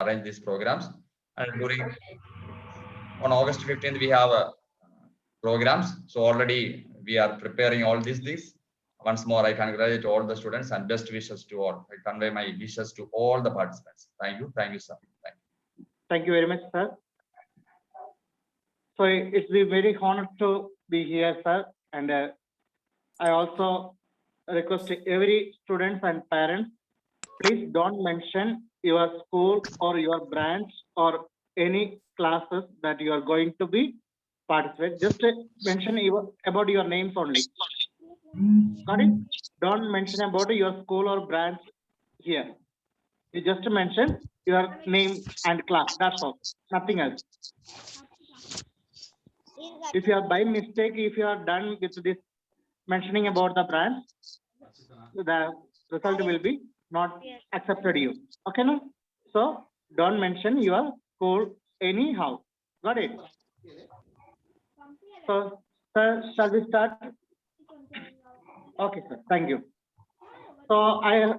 arrange these programs. And on August 15th, we have programs. So already we are preparing all these. Once more, I congratulate all the students and best wishes to all. I convey my wishes to all the participants. Thank you, sir. Thank you very much, sir. So it's been very honored to be here, sir. And I also request every students and parents, please don't mention your school or your branch or any classes that you are going to be participate. Just mention about your names only. Got it? Don't mention about your school or branch here. You just mention your name and class. That's all. Nothing else. If you are by mistake, if you are done with this mentioning about the branch, the result will be not accepted you. Okay, no? So don't mention your school anyhow. Got it? So, sir, shall we start? Okay, sir. Thank you. So I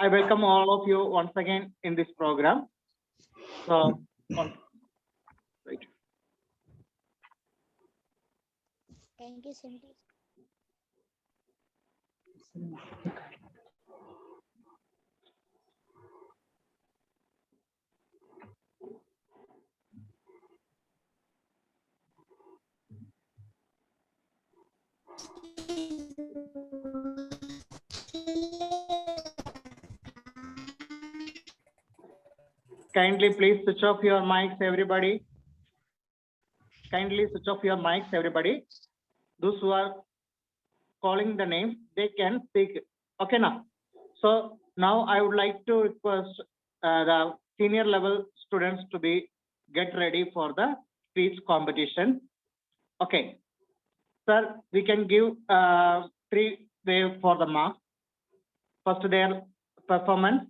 welcome all of you once again in this program. So, right. Thank you, Cindy. Kindly please switch off your mics, everybody. Kindly switch off your mics, everybody. Those who are calling the name, they can speak. Okay, now. So now I would like to request the senior level students to get ready for the speech competition. Okay, sir, we can give 3 ways for the marks. First, their performance.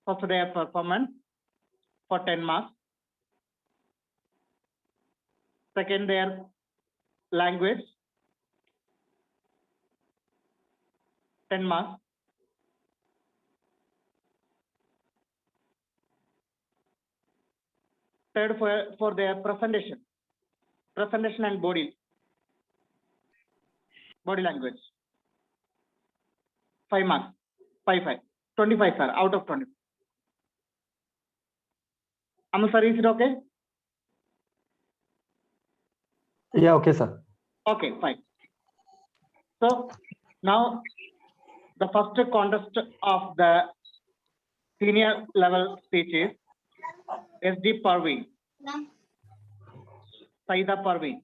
First, their performance for 10 marks. Second, their language, 10 marks. Third, for their presentation and body language, 5 marks, 5, 25, sir, out of 20. Amal sir, is it okay? Yeah, okay, sir. Okay, fine. So now the first contest of the senior level speech is SD Parveen. Saida Parveen.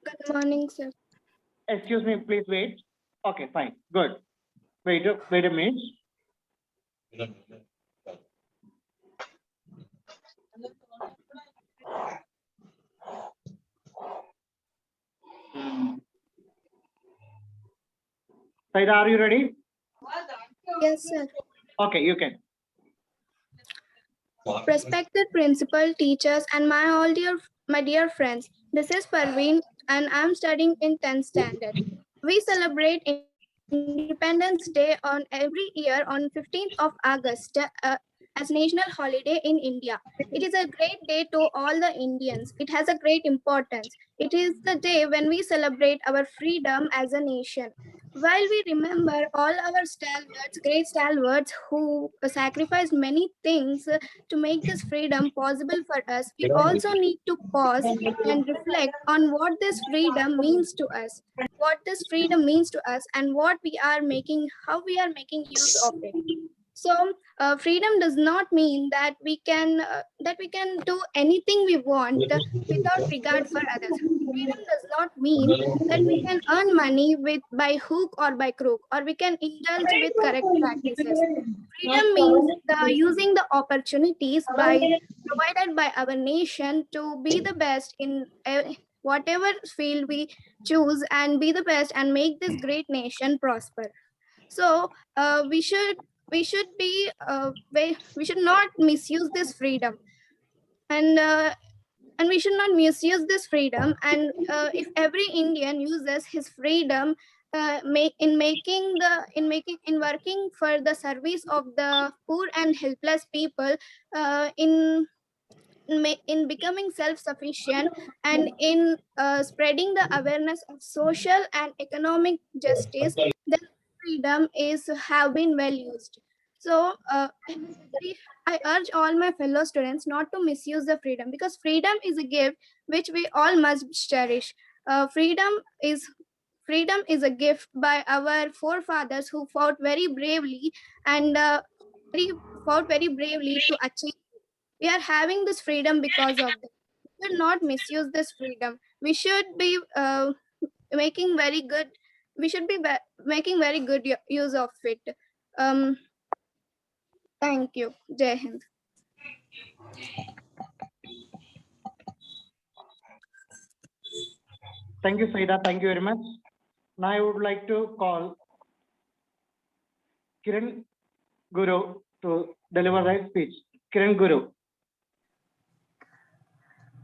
Good morning, sir. Excuse me, please wait. Okay, fine, good. Wait a minute. Saida, are you ready? Yes, sir. Okay, you can. Respected principal, teachers, and my dear friends, this is Parveen, and I'm studying in 10th standard. We celebrate Independence Day on every year on 15th of August as national holiday in India. It is a great day to all the Indians. It has a great importance. It is the day when we celebrate our freedom as a nation. While we remember all our stalwarts, great stalwarts who sacrificed many things to make this freedom possible for us, we also need to pause and reflect on what this freedom means to us, and what we are making, how we are making use of it. So freedom does not mean that we can do anything we want without regard for others. Freedom does not mean that we can earn money by hook or by crook, or we can indulge with corrupt practices. Freedom means using the opportunities provided by our nation to be the best in whatever field we choose, and be the best and make this great nation prosper. So we should not misuse this freedom, and we should not misuse this freedom. And if every Indian uses his freedom in working for the service of the poor and helpless people, in becoming self-sufficient, and in spreading the awareness of social and economic justice, then freedom is have been well used. So I urge all my fellow students not to misuse the freedom, because freedom is a gift which we all must cherish. Freedom is a gift by our forefathers who fought very bravely, and fought very bravely to achieve. We are having this freedom because of them. We should not misuse this freedom. We should be making very good. We should be making very good use of it. Um, Thank you. Jai Hind. Thank you, Saida. Thank you very much. Now I would like to call Kiran Guru to deliver the speech. Kiran Guru.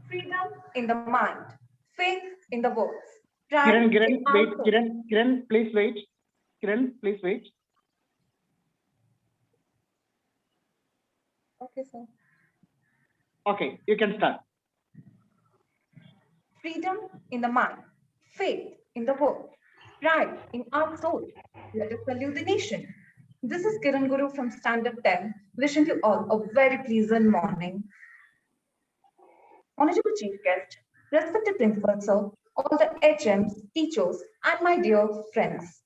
Freedom in the mind, faith in the words. pride Kiran, in our wait. soul. Kiran, please wait. Kiran, please wait. Okay, sir. Okay, you can start. Freedom in the mind, faith in the world, pride in our soul. Let us salute the nation. This is Kiran Guru from Standard 10, wishing you all a very pleasant morning. Honorable Chief Guest, respected Principal Sir, all the HMs, teachers, and my dear friends.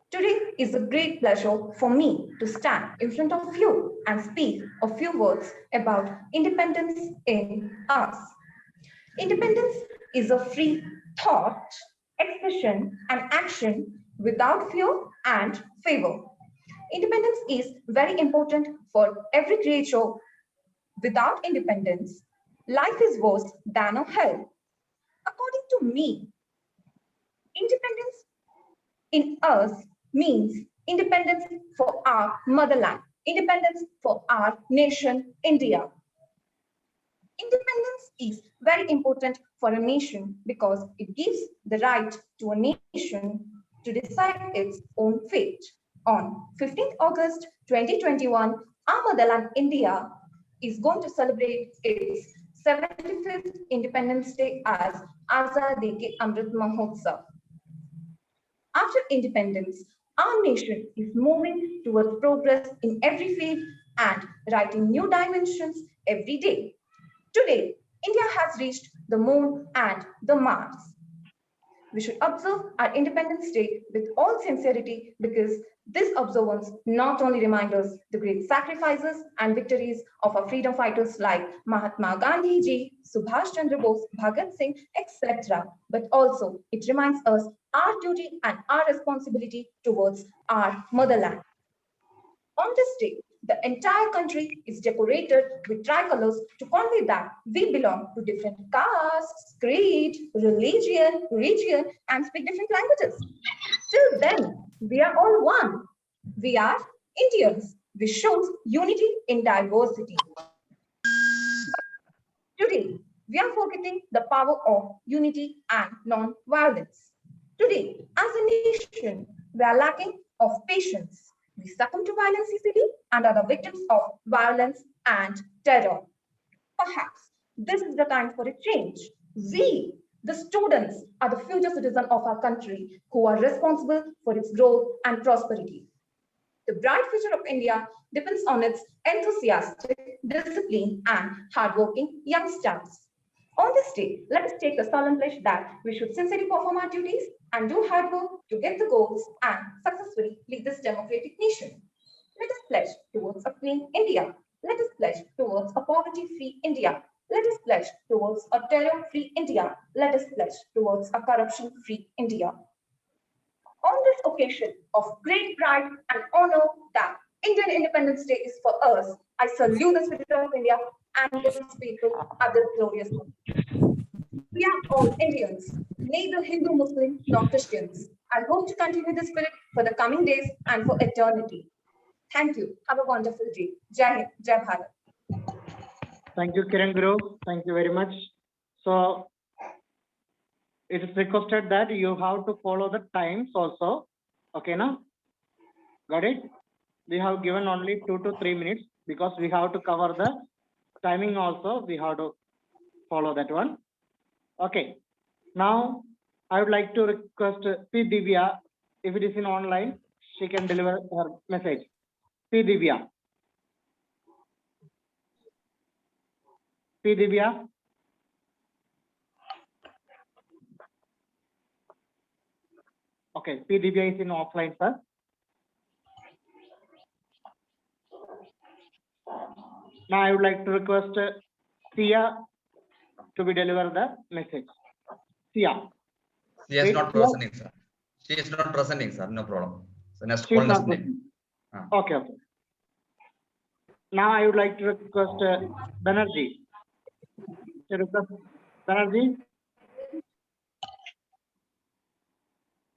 Today is a great pleasure for me to stand in front of you and speak a few words about independence in us. Independence is a free thought, expression, and action without fear and favor. Independence is very important for every creature. Without independence, life is worse than a hell. According to me, independence in us means independence for our motherland, independence for our nation, India. Independence is very important for a nation because it gives the right to a nation to decide its own fate. On 15th August 2021, our motherland, India, is going to celebrate its 75th Independence Day as Azadi Ke Amrit Mahotsav. After independence, our nation is moving towards progress in every field and writing new dimensions every day. Today, India has reached the moon and the Mars. We should observe our Independence Day with all sincerity because this observance not only reminds us the great sacrifices and victories of our freedom fighters like Mahatma Gandhi ji, Subhash Chandra Bose, Bhagat Singh, etc., but also it reminds us our duty and our responsibility towards our motherland. On this day, the entire country is decorated with tricolors to convey that we belong to different castes, creed, religion, region, and speak different languages. Till then, we are all one. We are Indians, which shows unity in diversity. Today, we are forgetting the power of unity and non-violence. Today, as a nation, we are lacking of patience. We succumb to violence easily and are the victims of violence and terror. Perhaps this is the time for a change. We, the students, are the future citizens of our country who are responsible for its growth and prosperity. The bright future of India depends on its enthusiastic, disciplined, and hardworking youngsters. On this day, let us take the solemn pledge that we should sincerely perform our duties and do hard work to get the goals and successfully lead this democratic nation. Let us pledge towards a clean India. Let us pledge towards a poverty-free India. Let us pledge towards a terror-free India. Let us pledge towards a corruption-free India. On this occasion of great pride and honor that Indian Independence Day is for us, I salute the spirit of India and its people at this glorious moment. We are all Indians, neither Hindu, Muslim, nor Christians. I hope to continue this spirit for the coming days and for eternity. Thank you. Have a wonderful day. Jai Hind, Jai Bharat. Thank you, Kiran Guru. Thank you very much. So, it is requested that you have to follow the times also. Okay, now? Got it? We have given only 2 to 3 minutes because we have to cover the timing also. We have to follow that one. Okay. Now, I would like to request P. Divya, if it is in online, she can deliver her message. P. Divya. P. Divya. Okay, P. Divya is in offline, sir. Now, I would like to request Sia to be deliver the message. Sia. She is Wait, not Sia. presenting, sir. She is not presenting, sir. No problem. So next She is call not next name. present. Okay, okay. Now I would like to request Banerjee. To request Banerjee.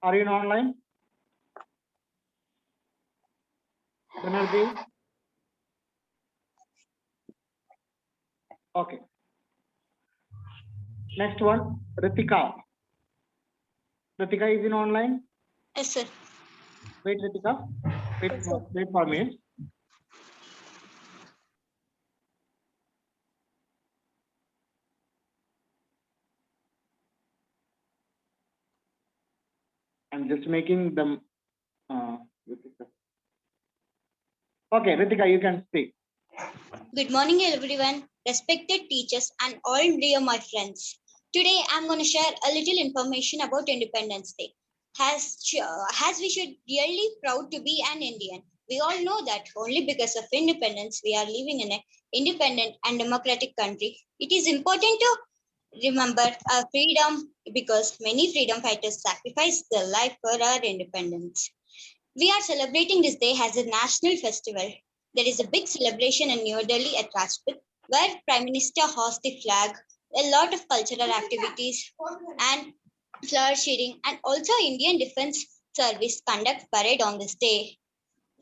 Are you in online? Banerjee. Okay. Next one, Ritika. Ritika is in online. Yes, sir. Wait, Ritika. Wait, Yes, sir. wait for a minute. I'm just making them. Ritika. Okay, Ritika, you can speak. Good morning, everyone, respected teachers, and all dear my friends. Today, I'm going to share a little information about Independence Day. As we should really proud to be an Indian, we all know that only because of independence, we are living in an independent and democratic country. It is important to remember our freedom because many freedom fighters sacrificed their life for our independence. We are celebrating this day as a national festival. There is a big celebration in New Delhi at Rajpath where Prime Minister hoists the flag, a lot of cultural activities and flower sharing, and also Indian Defence Service conduct parade on this day.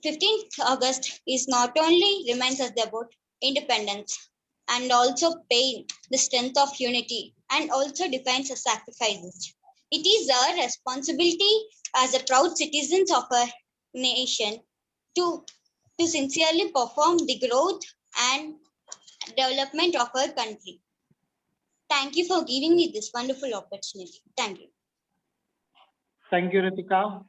15th August is not only reminds us about independence and also pain, the strength of unity, and also defines the sacrifices. It is our responsibility as a proud citizens of our nation to, to sincerely perform the growth and development of our country. Thank you for giving me this wonderful opportunity. Thank you. Thank you, Ritika.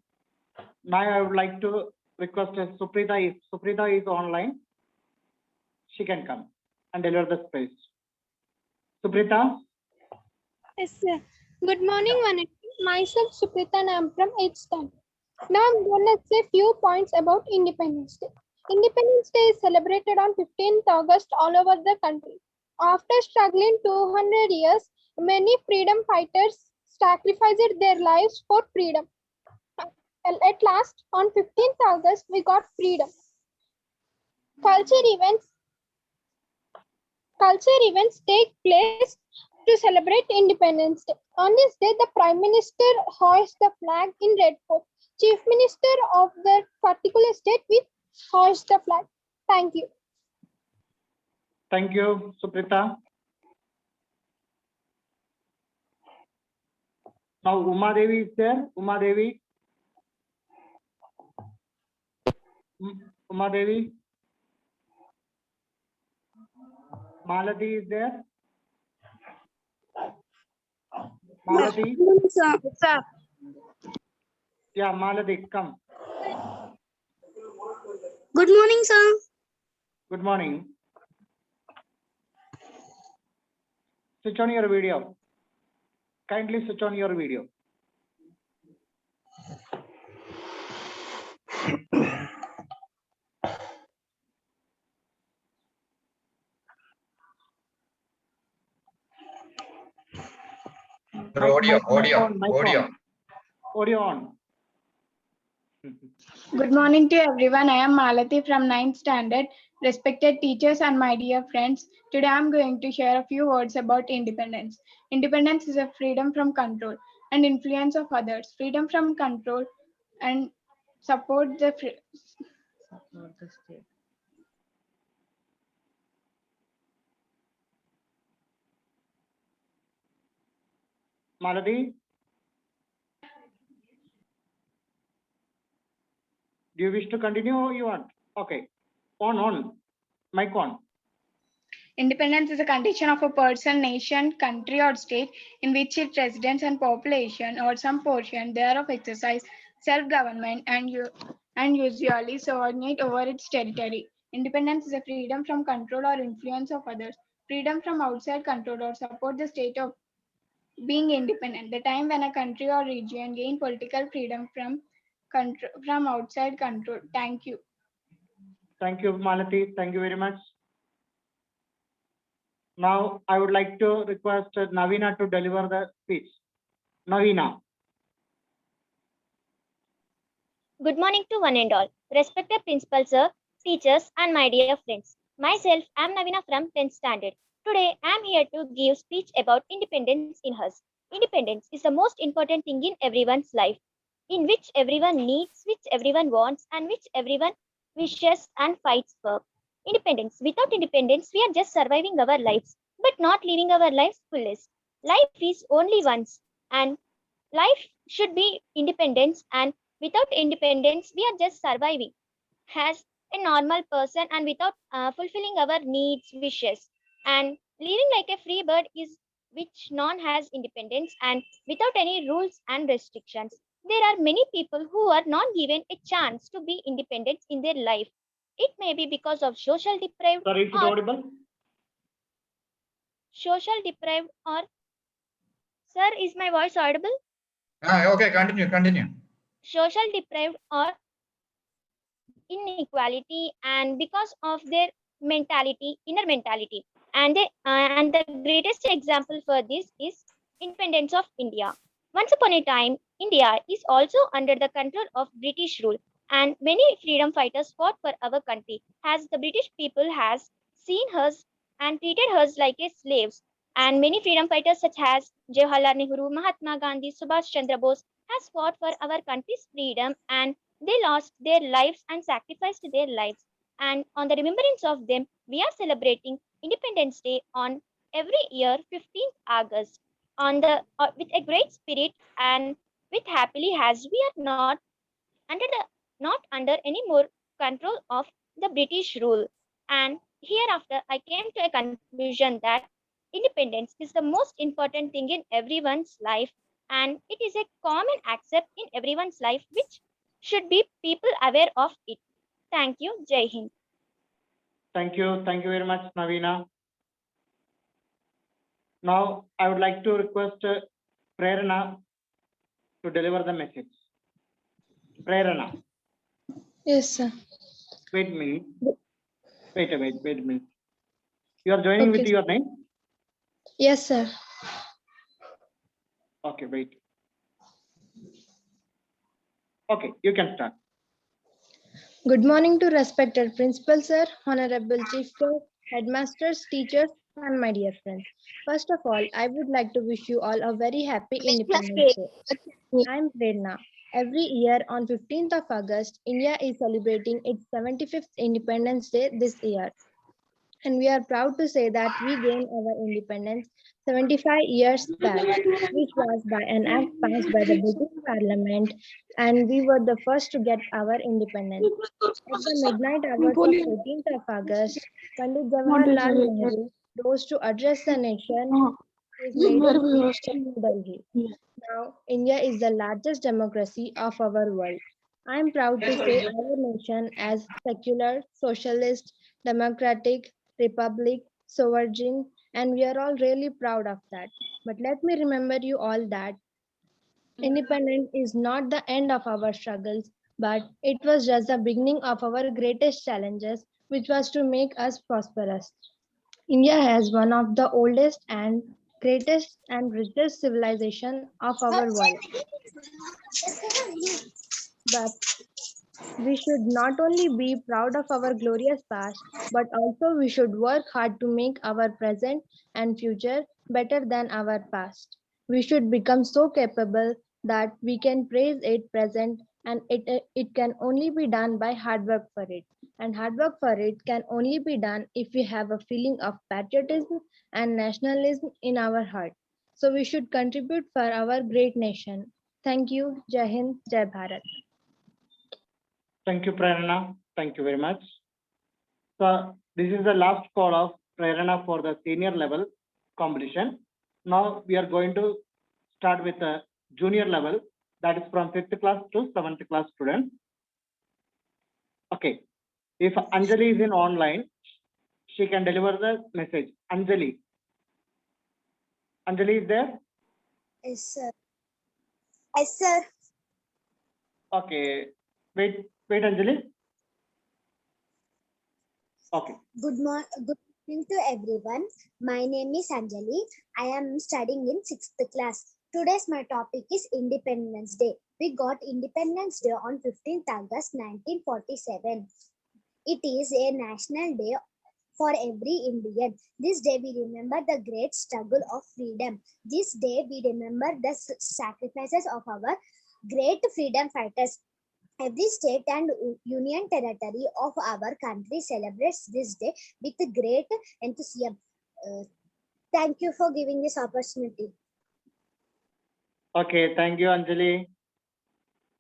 Now I would like to request Suprita. If Suprita is online, she can come and deliver the space. Suprita. Yes, sir. Good morning, Vanity. Myself, Suprita, and I'm from 8th standard. Now I'm going to say few points about Independence Day. Independence Day is celebrated on 15th August all over the country. After struggling 200 years, many freedom fighters sacrificed their lives for freedom. At last, on 15th August, we got freedom. Culture events take place to celebrate Independence Day. On this day, the Prime Minister hoists the flag in Red Fort. Chief Minister of the particular state will hoist the flag. Thank you. Thank you, Suprita. Now Uma Devi is there. Uma Devi. Uma Devi. Malati is there. Malati. Sir. Yeah, Malati, come. Good morning, sir. Good morning. Switch on your video. Kindly switch on your video. Audio. Audio on. Good morning to everyone. I am Malati from 9th standard. Respected teachers and my dear friends, today I am going to share a few words about independence. Independence is a freedom from control and influence of others, freedom from control and support the state. Malati, you wish to continue or you want? Okay. On. Mic on. Independence is a condition of a person, nation, country, or state in which its residents and population, or some portion thereof, exercise self-government and usually subordinate over its territory. Independence is a freedom from control or influence of others, freedom from outside control or support the state of being independent. The time when a country or region gain political freedom from outside control. Thank you. Thank you, Malati. Thank you very much. Now, I would like to request Navina to deliver the speech. Navina. Good morning to one and all. Respected principal sir, teachers, and my dear friends. Myself, I am Navina from 10th standard. Today, I am here to give speech about independence in us. Independence is the most important thing in everyone's life, in which everyone needs, which everyone wants, and which everyone wishes and fights for. Independence. Without independence, we are just surviving our lives, but not living our lives fullest. Life is only once, and life should be independence, and without independence, we are just surviving as a normal person and without fulfilling our needs, wishes. And living like a free bird is which none has independence and without any rules and restrictions. There are many people who are not given a chance to be independent in their life. It may be because of social deprived Sorry, is it or audible? sir, is my voice audible? Okay, continue. Social deprived or inequality, and because of their inner mentality. And the greatest example for this is independence of India. Once upon a time, India is also under the control of British rule, and many freedom fighters fought for our country, as the British people has seen us and treated us like a slaves. And many freedom fighters such as Jawaharlal Nehru, Mahatma Gandhi, Subhash Chandra Bose has fought for our country's freedom, and they lost their lives and sacrificed their lives. And on the remembrance of them, we are celebrating Independence Day on every year, 15th August, on the with a great spirit and with happily, as we are not under any more control of the British rule. And hereafter, I came to a conclusion that independence is the most important thing in everyone's life, and it is a common accept in everyone's life, which should be people aware of it. Thank you. Jai Hind. Thank you. Thank you very much, Navina. Now, I would like to request Prerana to deliver the message. Prerana. Yes, sir. Wait a minute. Wait a minute. You are joining Okay. with your name? Yes, sir. Okay, wait. Okay, you can start. Good morning to respected principal sir, honorable chief clerk, headmasters, teachers, and my dear friends. First of all, I would like to wish you all a very happy Independence Day. I am Prerna. Every year on 15th of August, India is celebrating its 75th Independence Day this year. And we are proud to say that we gained our independence 75 years back, which was by an act passed by the British Parliament, and we were the first to get our independence. At the midnight hours of 14th of August, Pandit Jawaharlal Nehru rose to address the nation. His maiden speech in New Delhi. Now, India is the largest democracy of our world. I am proud to say our nation as secular, socialist, democratic, republic, sovereign, and we are all really proud of that. But let me remember you all that independence is not the end of our struggles, but it was just the beginning of our greatest challenges, which was to make us prosperous. India has one of the oldest and greatest and richest civilization of our world. But we should not only be proud of our glorious past, but also we should work hard to make our present and future better than our past. We should become so capable that we can praise it present, and it can only be done by hard work for it. And hard work for it can only be done if we have a feeling of patriotism and nationalism in our heart. So we should contribute for our great nation. Thank you. Jai Hind, Jai Bharat. Thank you, Prerana. Thank you very much. So this is the last call of Prerana for the senior level competition. Now we are going to start with the junior level, that is from 5th class to 7th class students. Okay. If Anjali is in online, she can deliver the message. Anjali. Anjali is there? Yes, sir. Yes, sir. Okay. Wait, Anjali. Okay. Good morning to everyone. My name is Anjali. I am studying in 6th class. Today's my topic is Independence Day. We got Independence Day on 15th August 1947. It is a national day for every Indian. This day we remember the great struggle of freedom. This day we remember the sacrifices of our great freedom fighters. Every state and union territory of our country celebrates this day with great enthusiasm. Thank you for giving this opportunity. Okay, thank you, Anjali.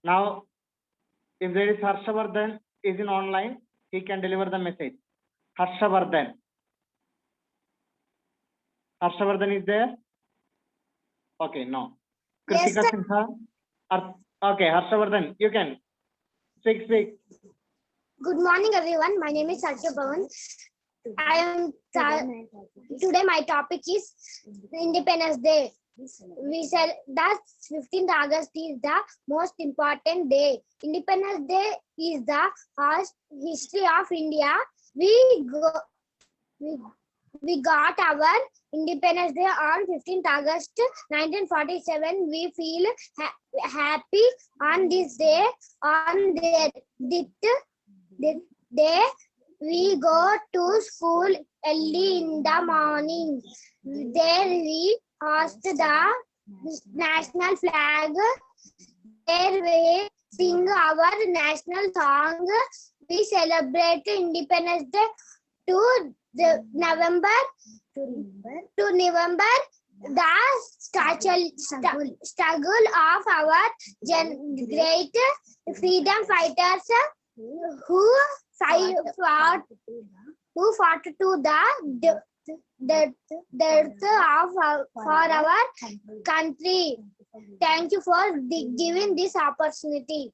Now, if there is Harshavardhan is in online, he can deliver the message. Harshavardhan. Harshavardhan is there? Okay, no. Yes, Kritika sir. Sinha. Okay, Harshavardhan, you can. Speak. Good morning, everyone. My name is Satya Bhavan. Today my topic is Independence Day. We said that 15th August is the most important day. Independence Day is the history of India. We got our Independence Day on 15th August 1947. We feel happy on this day. On the day, we go to school early in the morning. There we host the national flag. There we sing our national song. We celebrate Independence Day to November. The struggle of our great freedom fighters who fought to the death for our country. Thank you for giving this opportunity.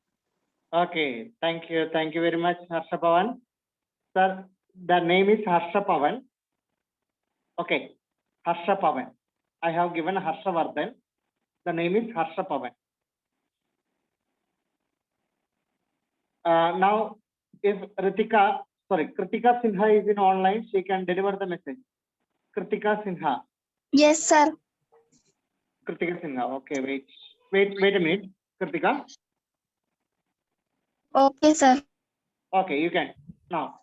Okay, thank you. Thank you very much, Harsha Pawan. Sir, the name is Harsha Pawan. Okay, Harsha Pawan. I have given Harshavardhan. The name is Harsha Pawan. Now, if Kritika Sinha is in online, she can deliver the message. Kritika Sinha. Yes, sir. Kritika Sinha. Okay, wait a minute. Kritika. Okay, sir. Okay, you can. Now.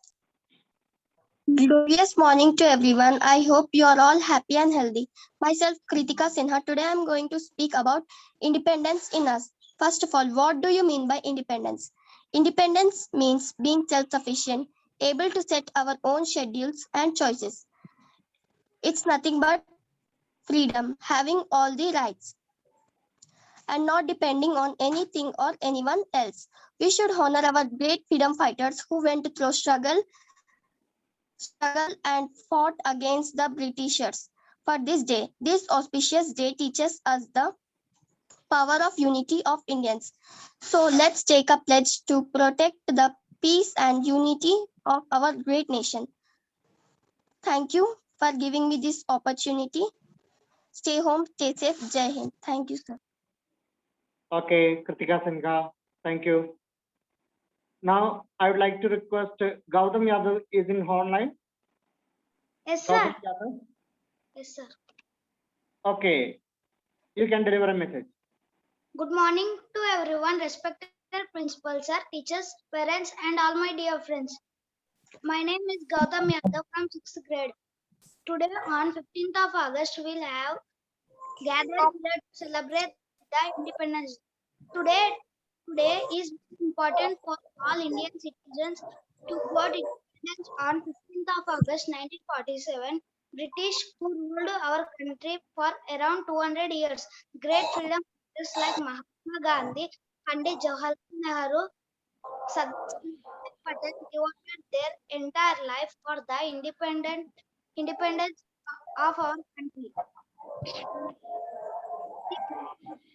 Glorious morning to everyone. I hope you are all happy and healthy. Myself, Kritika Sinha. Today I am going to speak about independence in us. First of all, what do you mean by independence? Independence means being self-sufficient, able to set our own schedules and choices. It's nothing but freedom, having all the rights, and not depending on anything or anyone else. We should honor our great freedom fighters who went through struggle and fought against the Britishers. For this auspicious day teaches us the power of unity of Indians. So let's take a pledge to protect the peace and unity of our great nation. Thank you for giving me this opportunity. Stay home, stay safe. Jai Hind. Thank you, sir. Okay, Kritika Sinha. Thank you. Now, I would like to request Gautam Yadav is in online. Yes, Gautam Yadav. Yes, sir. Okay, you can deliver a message. Good morning to everyone, respected principals, sir, teachers, parents, and all my dear friends. My name is Gautam Yadav from 6th grade. Today, on 15th of August, we'll have gathered here to celebrate the Independence Day. Today is important for all Indian citizens to got independence on 15th of August 1947. British who ruled our country for around 200 years. Great freedom fighters like Mahatma Gandhi, Pandit Jawaharlal Nehru, Sardar Patel devoted their entire life for the independence of our country.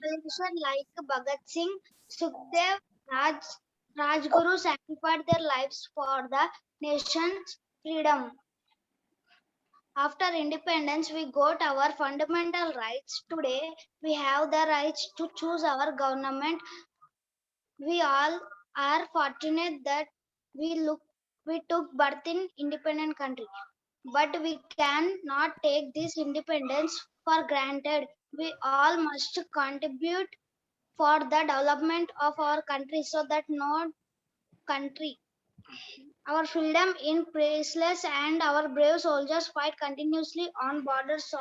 Revolution like Bhagat Singh, Sukhdev, Rajguru sacrificed their lives for the nation's freedom. After independence, we got our fundamental rights. Today, we have the rights to choose our government. We all are fortunate that we took birth in independent country, but we can not take this independence for granted. We all must contribute for the development of our country so that no country our freedom is priceless, and our brave soldiers fight continuously on borders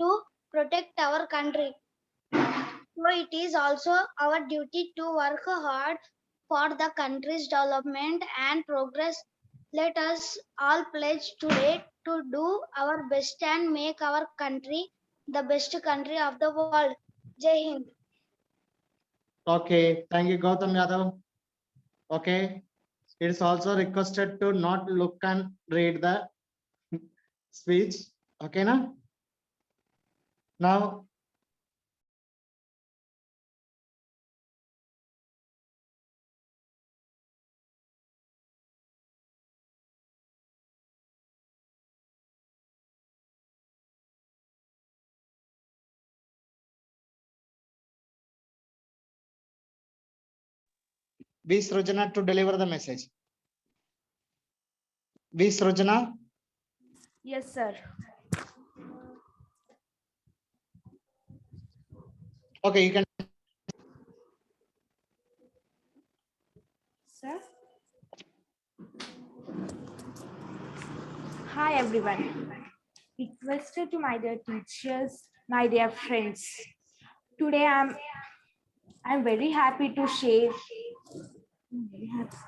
to protect our country. So it is also our duty to work hard for the country's development and progress. Let us all pledge today to do our best and make our country the best country of the world. Jai Hind. Okay, thank you, Gautam Yadav. Okay, it is also requested to not look and read the speech. Okay, now B. Srujana to deliver the message. B. Srujana. Yes, sir. Okay, you can. Sir. Hi, everyone. Requested to my dear teachers, my dear friends. Today, I'm very happy to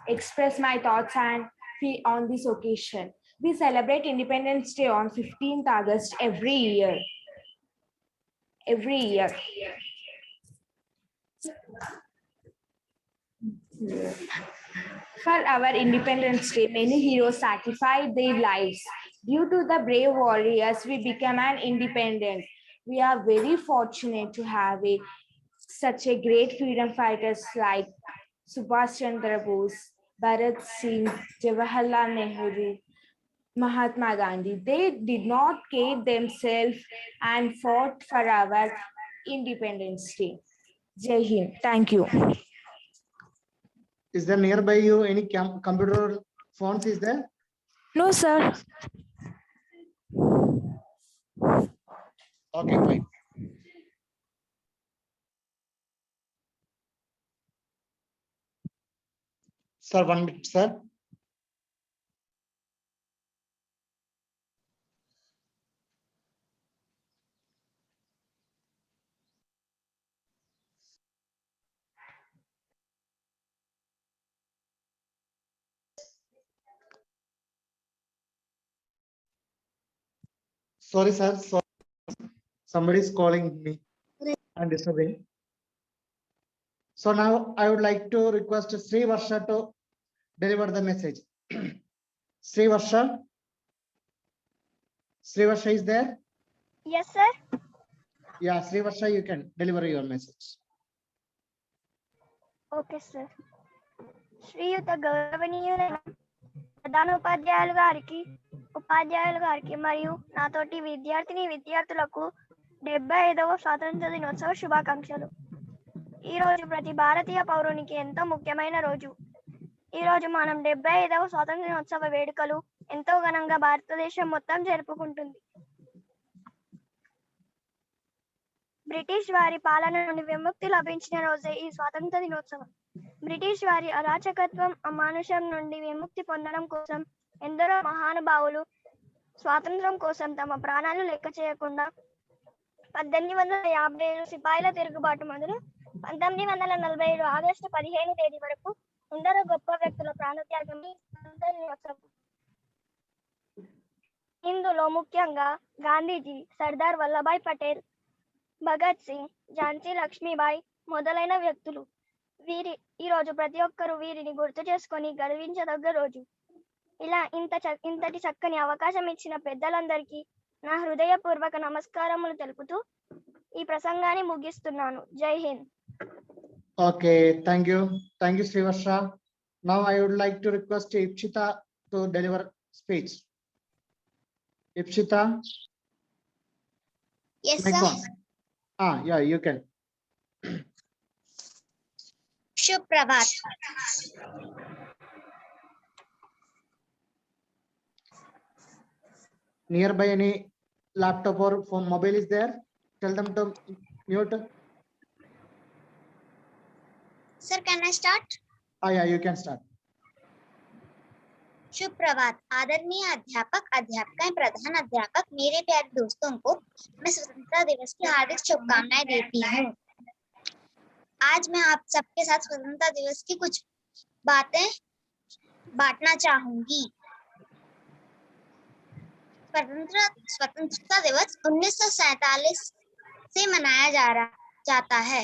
express my thoughts and feel on this occasion. We celebrate Independence Day on 15th August every year. For our Independence Day, many heroes sacrificed their lives. Due to the brave warriors, we became an independent. We are very fortunate to have such a great freedom fighters like Subhash Chandra Bose, Bhagat Singh, Jawaharlal Nehru, Mahatma Gandhi. They did not care themselves and fought for our Independence Day. Jai Hind. Thank you. Is there nearby you any computer phones? Is there? No, sir. Okay, fine. Sir, 1 minute, sir. Sorry, sir. Somebody is calling me and disturbing. So now I would like to request Sri Varsha to deliver the message. Sri Varsha. Sri Varsha is there? Yes, sir. Yeah, Sri Varsha, you can deliver your message. Okay, sir. Sriyuta గౌరవనీయులైన ప్రధానోపాధ్యాయులు గారికి మరియు నాతోటి విద్యార్థులకు 75వ స్వాతంత్ర దినోత్సవ శుభాకాంక్షలు. ఈ రోజు ప్రతి భారతీయ పౌరునికి ఎంతో ముఖ్యమైన రోజు. ఈ రోజు మనం 75వ స్వాతంత్ర దినోత్సవ వేడుకలు ఎంతో ఘనంగా భారతదేశం మొత్తం జరుపుకుంటుంది. బ్రిటిష్ వారి పాలన నుండి విముక్తి లభించిన రోజే ఈ స్వాతంత్ర దినోత్సవం. బ్రిటిష్ వారి అరాచకత్వం, అమానుషం నుండి విముక్తి పొందడం కోసం ఎందరో మహానుభావులు స్వాతంత్రం కోసం తమ ప్రాణాలు లెక్క చేయకుండా 1857 సిపాయిల తిరుగుబాటు మొదలు 1947 ఆగస్టు 15 తేదీ వరకు ఎందరో గొప్ప వ్యక్తుల ప్రాణత్యాగం ఇందులో ముఖ్యంగా గాంధీజీ, సర్దార్ వల్లభాయ్ పటేల్, భగత్ సింగ్, ఝాన్సీ లక్ష్మీబాయి మొదలైన వ్యక్తులు. ఈ రోజు ప్రతి ఒక్కరూ వీరిని గుర్తు చేసుకొని గర్వించదగ్గ రోజు. ఇలా ఇంతటి చక్కని అవకాశం ఇచ్చిన పెద్దలందరికీ నా హృదయపూర్వక నమస్కారములు తెలుపుతూ ఈ ప్రసంగాన్ని ముగిస్తున్నాను. జై Hind. Okay, thank you. Thank you, Srivarsha. Now I would like to request Ipshita to deliver speech. Ipshita, Yes, mic sir. on. Yeah, you can. Supravat. Nearby any laptop or phone mobile is there? Tell them to mute. Sir, can I start? Yeah, you can start. शुभ प्रभात आदरणीय अध्यापक अध्यापिकाएं प्रधान अध्यापक मेरे प्यारे दोस्तों को मैं स्वतंत्रता दिवस की हार्दिक शुभकामनाएं देती हूँ। आज मैं आप सबके साथ स्वतंत्रता दिवस की कुछ बातें बांटना चाहूंगी। स्वतंत्रता दिवस 1947 से मनाया जाता है।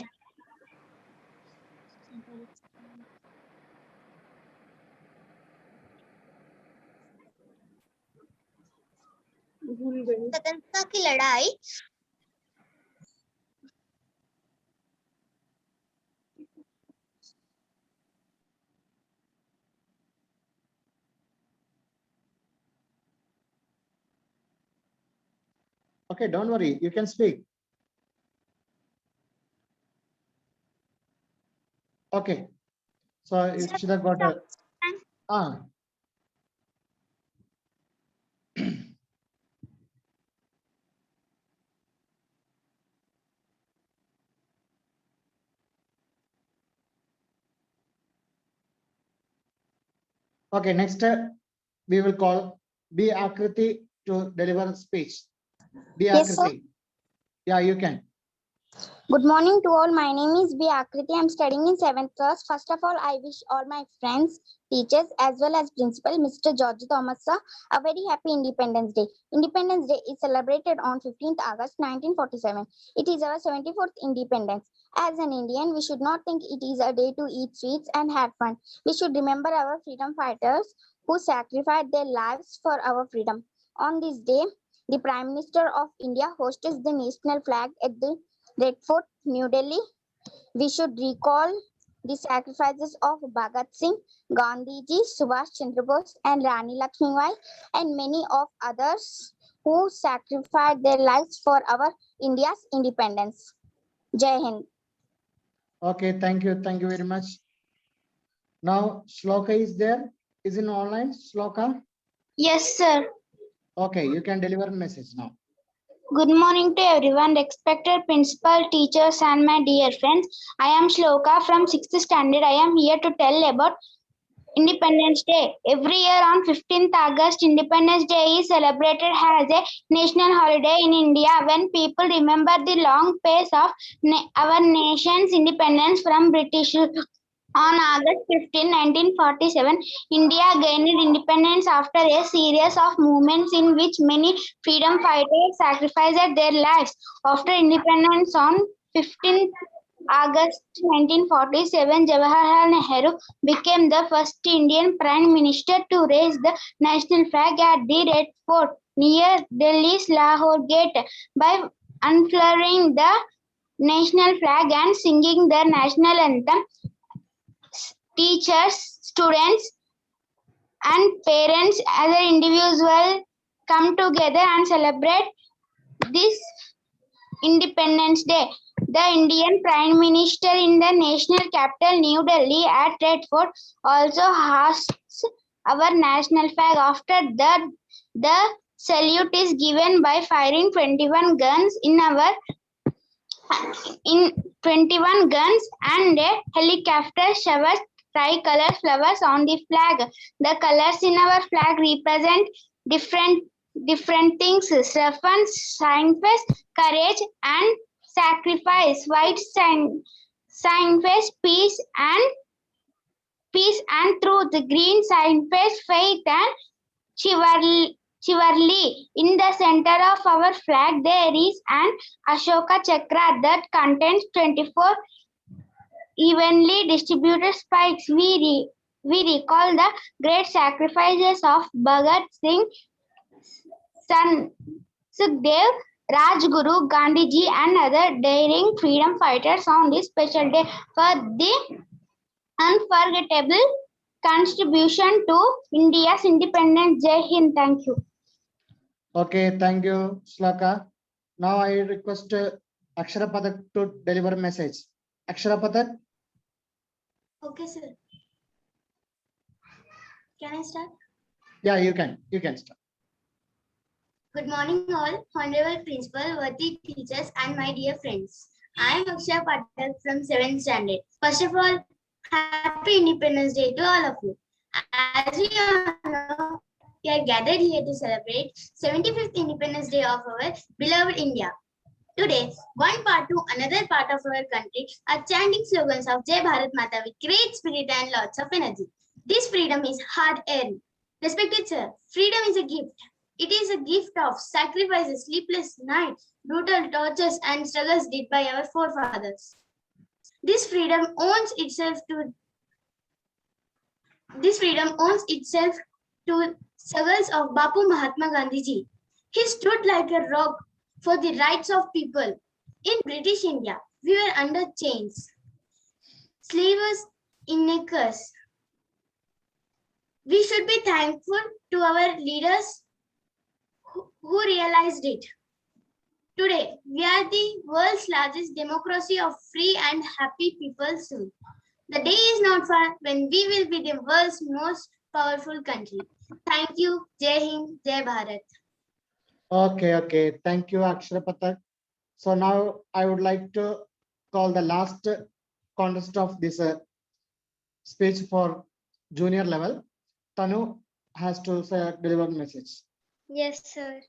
स्वतंत्रता की लड़ाई Okay, don't worry, you can speak. Okay, so Ipshita got a Okay, next we will call B. Akriti to deliver speech. B. Yes, sir. Akriti. Yeah, you can. Good morning to all. My name is B. Akriti. I am studying in 7th class. First of all, I wish all my friends, teachers, as well as Principal Mr. George Thomas sir, a very happy Independence Day. Independence Day is celebrated on 15th August 1947. It is our 74th independence. As an Indian, we should not think it is a day to eat sweets and have fun. We should remember our freedom fighters who sacrificed their lives for our freedom. On this day, the Prime Minister of India hosts the national flag at the Red Fort, New Delhi. We should recall the sacrifices of Bhagat Singh, Gandhiji, Subhash Chandra Bose, and Rani Lakshmibai, and many of others who sacrificed their lives for our India's independence. Jai Hind. Okay, thank you. Thank you very much. Now, Shloka is there. Is in online, Shloka? Yes, sir. Okay, you can deliver a message now. Good morning to everyone, respected principal, teachers, and my dear friends. I am Shloka from 6th standard. I am here to tell about Independence Day. Every year on 15th August, Independence Day is celebrated as a national holiday in India when people remember the long pace of our nation's independence from British. On August 15, 1947, India gained independence after a series of movements in which many freedom fighters sacrificed their lives. After independence on 15 August 1947, Jawaharlal Nehru became the first Indian Prime Minister to raise the national flag at the Red Fort near Delhi's Lahore Gate by unfurling the national flag and singing the national anthem. Teachers, students, and parents as an individual come together and celebrate this Independence Day. The Indian Prime Minister in the national capital, New Delhi, at Red Fort, also hosts our national flag. After that, the salute is given by firing 21 guns and a helicopter showers tricolor flowers on the flag. The colors in our flag represent different things: sacrifice, courage, and sacrifice. White sacrifice, peace and truth. Green sacrifice, faith and chivalry. In the center of our flag, there is an Ashoka Chakra that contains 24 evenly distributed spikes. We recall the great sacrifices of Bhagat Singh, son Sukhdev, Rajguru, Gandhiji, and other daring freedom fighters on this special day for the unforgettable contribution to India's independence. Jai Hind. Thank you. Okay, thank you, Shlaka. Now I request Akshara Pathak to deliver a message. Akshara Pathak. Okay, sir. Can I start? Yeah, you can. You can start. Good morning, all. Honorable Principal, worthy teachers, and my dear friends. I am Akshaya Patel from 7th standard. First of all, Happy Independence Day to all of you. As we all know, we are gathered here to celebrate 75th Independence Day of our beloved India. Today, one part to another part of our country are chanting slogans of Jai Bharat Mata with great spirit and lots of energy. This freedom is hard-earned. Respected sir, freedom is a gift. It is a gift of sacrifices, sleepless nights, brutal tortures, and struggles did by our forefathers. This freedom owns itself to struggles of Bapu Mahatma Gandhi ji. He stood like a rock for the rights of people. In British India, we were under chains, slavers in knickers. We should be thankful to our leaders who realized it. Today, we are the world's largest democracy of free and happy people soon. The day is not far when we will be the world's most powerful country. Thank you. Jai Hind, Jai Bharat. Okay. Thank you, Akshara Pathak. So now I would like to call the last contest of this speech for junior level. Tanu has to deliver a message. Yes, sir.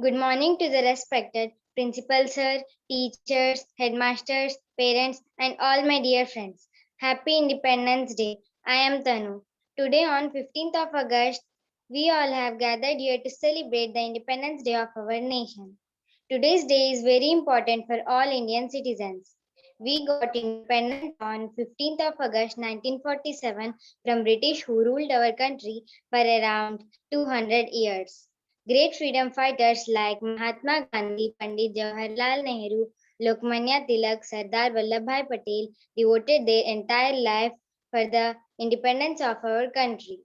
Good morning to the respected principal sir, teachers, headmasters, parents, and all my dear friends. Happy Independence Day. I am Tanu. Today on 15th of August, we all have gathered here to celebrate the Independence Day of our nation. Today's day is very important for all Indian citizens. We got independent on 15th of August 1947 from British who ruled our country for around 200 years. Great freedom fighters like Mahatma Gandhi, Pandit Jawaharlal Nehru, Lokmanya Tilak, Sardar Vallabhbhai Patel devoted their entire life for the independence of our country.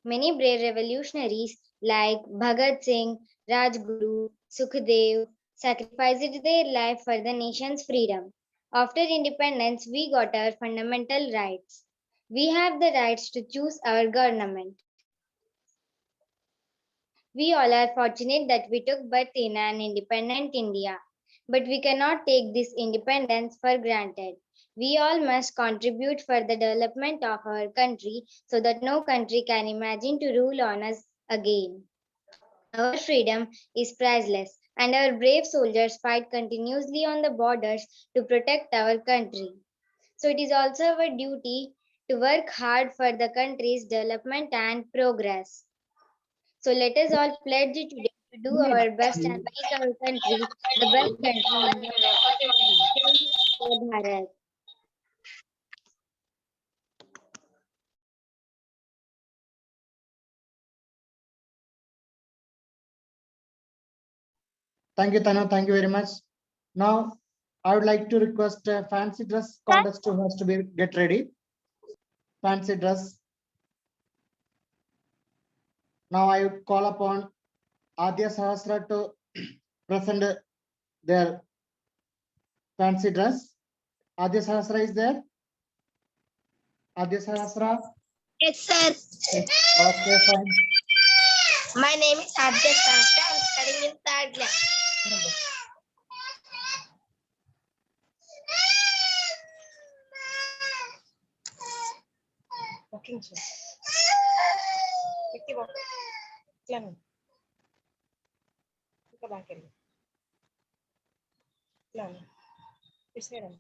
Many brave revolutionaries like Bhagat Singh, Rajguru, Sukhdev sacrificed their life for the nation's freedom. After independence, we got our fundamental rights. We have the rights to choose our government. We all are fortunate that we took birth in an independent India, but we cannot take this independence for granted. We all must contribute for the development of our country so that no country can imagine to rule on us again. Our freedom is priceless, and our brave soldiers fight continuously on the borders to protect our country. So it is also our duty to work hard for the country's development and progress. So let us all pledge today to do our best and make our country the best country in the world. Jai Bharat. Thank you, Tanu. Thank you very much. Now, I would like to request a fancy dress contest who has to be get ready. Fancy dress. Now I would call upon Adya Sahasra to present their fancy dress. Adya Sahasra is there? Adya Sahasra? Yes, sir. Okay, fine. My name is Adya Sahasra. I'm studying in 3rd class. Walking, sir. Walk. Plan. Go back in. Plan. This side.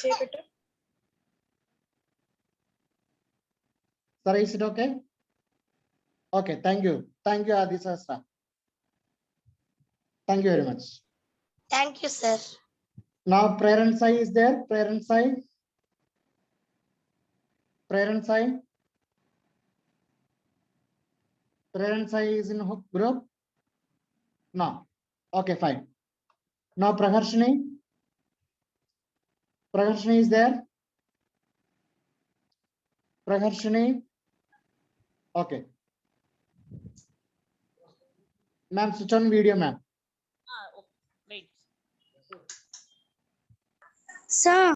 Sir, is it okay? Okay, thank you. Thank you, Adi Sastra. Thank you very much. Thank you, sir. Now, prayer Sai is there. Prayer Sai. Prayer Sai. Prayer Sai is in group. No. Okay, fine. Now, Praharshini. Praharshini is there. Praharshini. Okay. Ma'am, switch on video, ma'am. Wait. Sir.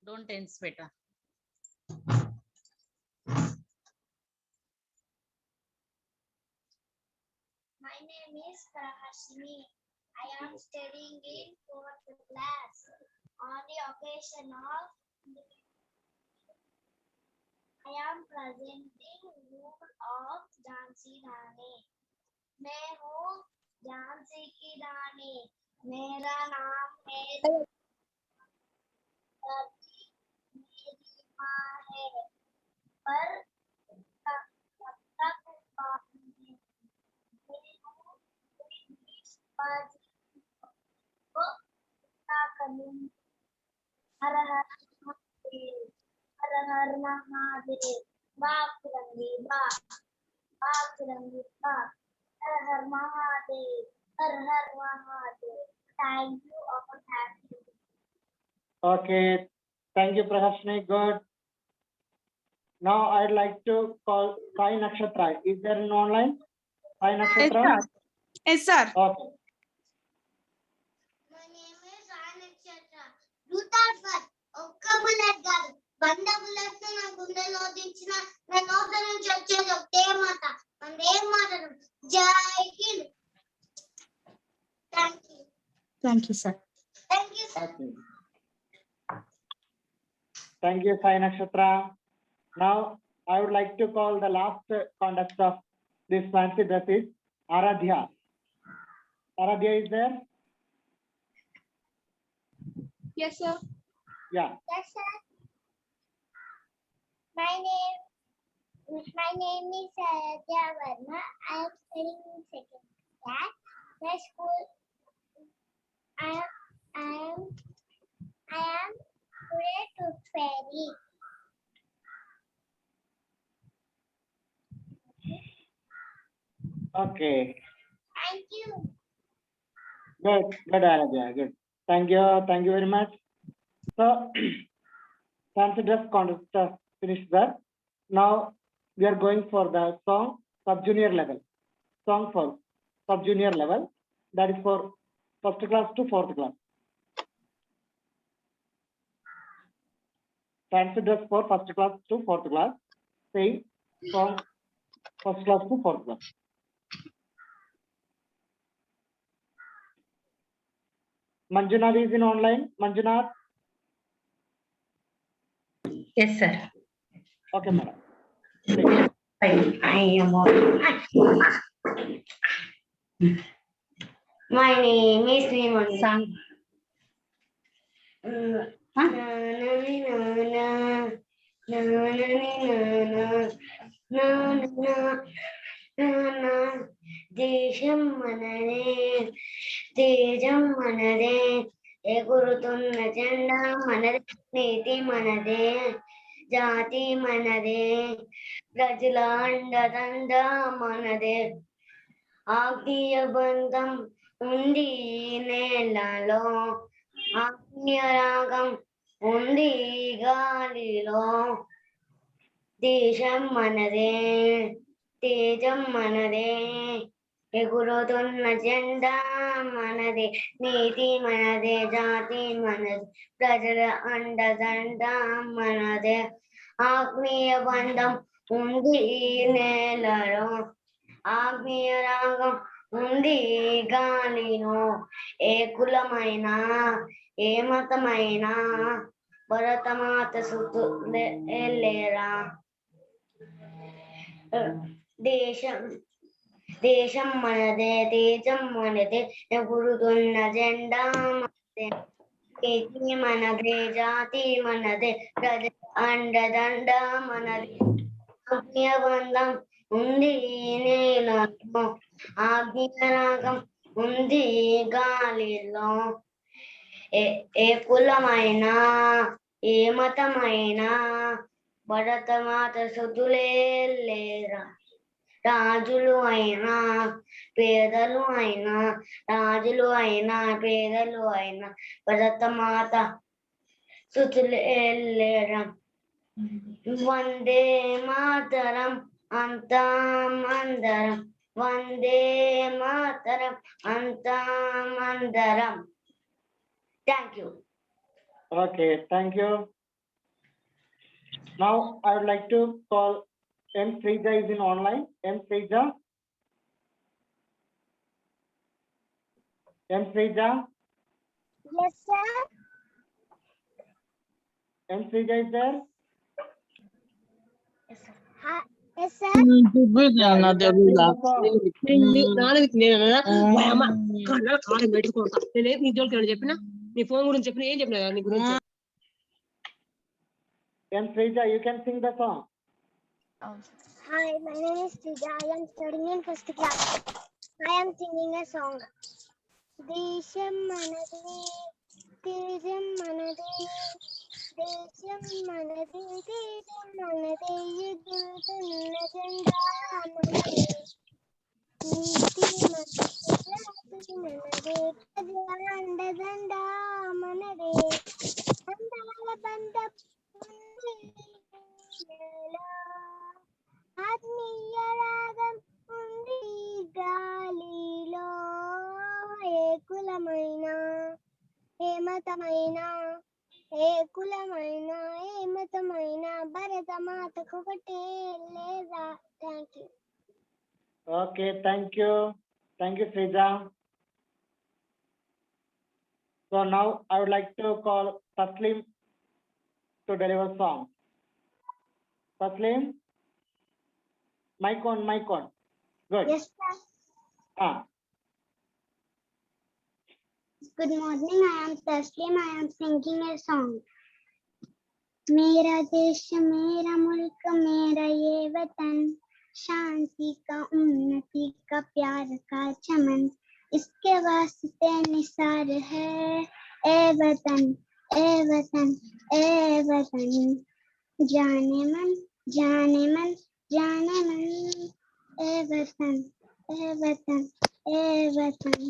Don't tense, beta. My name is Prahashini. I am studying in 4th class. On the occasion of I am presenting rule of Jhansi Rani. मैं हूँ झांसी की रानी. मेरा नाम है मेरी माँ है पर तब तक हर हर महादेव, हर हर महादेव, बाप रंगी बाप, बाप रंगी बाप, हर हर महादेव, हर हर Mahadev. Thank you all. Thank you. Okay. Thank you, Prahashni. Good. Now, I'd like to call Sai Nakshatra. Is there an online? Sai Nakshatra? Yes, sir. Okay. My name is Sai Nakshatra. Rutafat. Okka bullet gal. Banda bullet na gundalo dinchina. Na northern church of Demata. And Demata. Jai Hind. Thank you. Thank you, sir. Thank you, sir. Okay. Thank you, Sai Nakshatra. Now, I would like to call the last contestant of this fancy dress is Aradhya. Aradhya is there? Yes, sir. Yeah. Yes, sir. My name is Aradhya Verma. I am studying in 2nd class. My school. I am today to Fairy. Okay. Thank you. Good. Good, Aradhya. Good. Thank you. Thank you very much. So, fancy dress contest finished there. Now, we are going for the song sub-junior level. Song for sub-junior level. That is for 1st class to 4th class. Fancy dress for 1st class to 4th class. Same song 1st class to 4th class. Manjunath is in online. Manjunath. Yes, sir. Okay, madam. I am on. My name is Sriman. దేశం మనదే తేజం మనదే ఎగురుతున్న జెండా మనదే నీతి మనదే జాతి మనదే ప్రజల అండదండ మనదే ఆత్మీయ బంధం ఉంది ఈ నేలలో ఆత్మీయ రాగం ఉంది ఈ గాలిలో దేశం మనదే తేజం మనదే ఎగురుతున్న జెండా మనదే నీతి మనదే జాతి మనదే ప్రజల అండదండ మనదే ఆత్మీయ బంధం ఉంది ఈ నేలలో ఆత్మీయ రాగం ఉంది ఈ గాలిలో ఏ కులమైనా ఏ మతమైనా భరతమాత సుతులేరా దేశం దేశం మనదే తేజం మనదే ఎగురుతున్న జెండా మనదే తేజీ మనదే జాతి మనదే ప్రజ అండదండ మనదే ఆజ్ఞాబంధం ఉంది ఈ నేలలో ఆజ్ఞారాగం ఉంది ఈ గాలిలో ఏ కులమైనా ఏ మతమైనా భరతమాత సుతులే లేరా రాజులు అయినా పేదలు అయినా రాజులు అయినా పేదలు అయినా భరతమాత సుతులే లేరా వందే మాతరం అంతా మందరం వందే మాతరం అంతా మందరం. Thank you. Okay, thank you. Now I would like to call M. Srija is in online. M. Srija. M. Srija. Yes, sir. M. Srija is there? Yes, sir. చెప్పిన నీ ఫోన్ గురించి చెప్పిన ఏం చెప్పిన నీ గురించి M. Srija, you can sing the song. Hi, my name is Srija. I am studying in first class. I am singing a song. Desham manade, tejam manade, desham manade, tejam manade, yegulutunna jenda manade, neeti manade, jaati manade, prajala andadanda manade, andala bandam నేల ఆత్మీయ రాగం ఉంది గాలిలో ఏ కులమైన ఏ మతమైన ఏ కులమైన ఏ మతమైన భరత మాతకు ఒకటే లేదా. Thank you. Okay, thank you. Thank you, Srija. So now I would like to call Taslim to deliver song. Taslim, mic on, mic on. Good. Yes, sir. Ah, Good morning. I am Taslim. I am singing a song. मेरा देश मेरा मुल्क मेरा ये वतन शांति का उन्नति का प्यार का चमन इसके वास्ते निसार है ए वतन ए वतन ए वतन जाने मन जाने मन जाने मन ए वतन ए वतन ए वतन.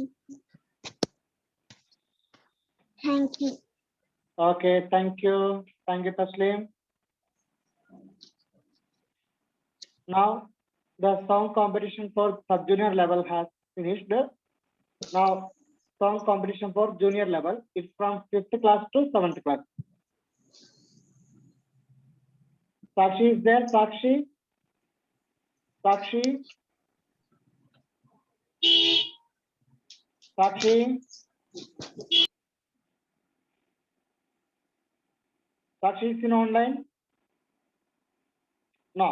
Thank you. okay, thank you. Thank you, Taslim. Now the song competition for sub-junior level has finished. Now song competition for junior level is from 5th class to 7th class. Sakshi is there? Sakshi? Sakshi? Sakshi? Sakshi is in online? No.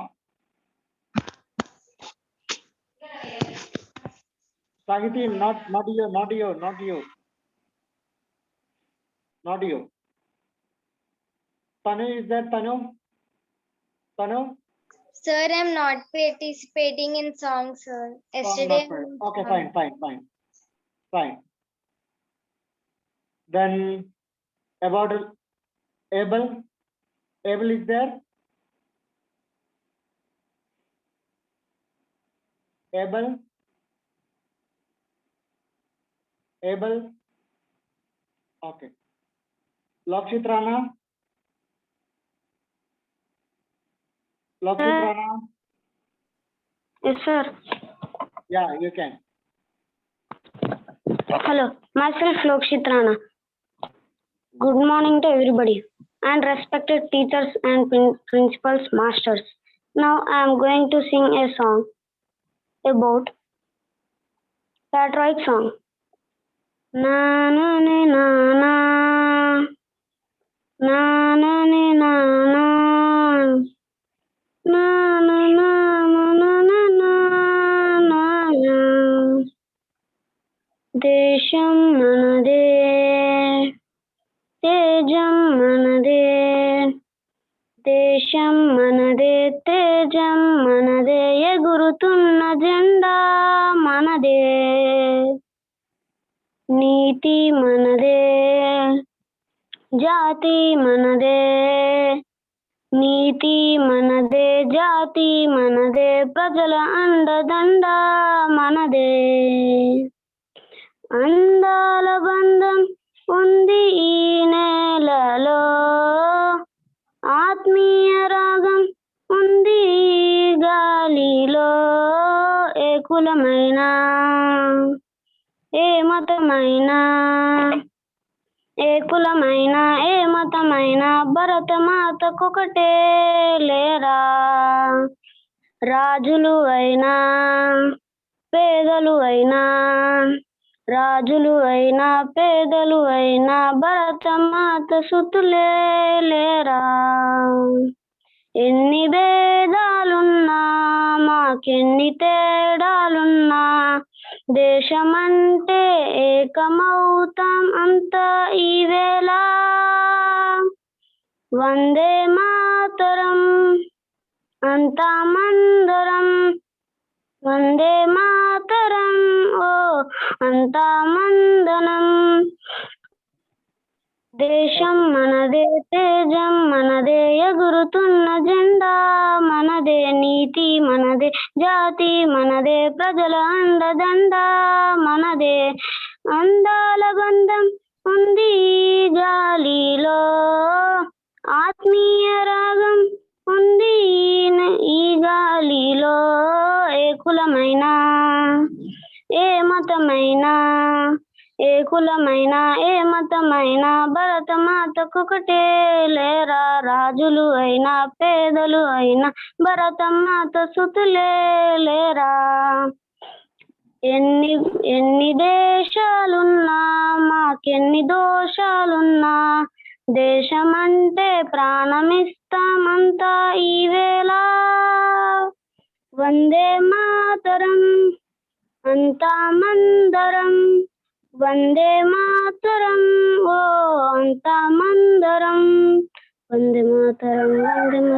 Sagiti, not you, not you, not you. Not you. Tanu is there, Tanu? Tanu? Sir, I'm not participating in songs, sir. Yesterday. Okay, fine. Fine. Then about Abel. Abel is there? Abel? Abel? Okay. Lakshit Rana? Lakshit Rana? Yes, sir. Yeah, you can. Hello, myself Lokshit Rana. Good morning to everybody and respected teachers and principals, masters. Now I am going to sing a song about patriotic song. Na na na na na నానని నానా నానా నానా దేశం మనదే తేజం మనదే దేశం మనదే తేజం మనదే ఎగురుతున్న జెండా మనదే నీతి మనదే జాతి మనదే నీతి మనదే జాతి మనదే ప్రజల అండదండ మనదే అందాల బంధం ఉంది ఈ నేలలో ఆత్మీయ రాగం ఉంది ఈ గాలిలో ఏ కులమైనా ఏ మతమైనా ఏ కులమైనా ఏ మతమైనా భరత మాతకొకటే లేరా రాజులు అయినా పేదలు అయినా రాజులు అయినా పేదలు అయినా భరత మాత సుతులే లేరా ఎన్ని భేదాలున్నా మాకెన్ని తేడాలున్నా దేశమంటే ఏకమవుతాం అంతా ఈవేళ వందే మాతరం అంతా మందరం వందే మాతరం ఓ అంతా మందనం దేశం మనదే తేజం మనదే ఎగురుతున్న జెండా మనదే నీతి మనదే జాతి మనదే ప్రజల అండదండ మనదే అందాల బంధం ఉంది ఈ గాలిలో ఆత్మీయ రాగం ఉంది ఈ గాలిలో ఏ కులమైనా ఏ మతమైనా ఏ కులమైనా ఏ మతమైనా భరత మాతకొకటే లేరా రాజులు అయినా పేదలు అయినా భరత మాత సుతులే లేరా ఎన్ని దేశాలున్నా మాకెన్ని దోషాలున్నా దేశమంటే ప్రాణమిస్తామంతా ఈవేళ వందే మాతరం అంతా మందరం వందే మాతరం ఓ అంతా మందరం వందే మాతరం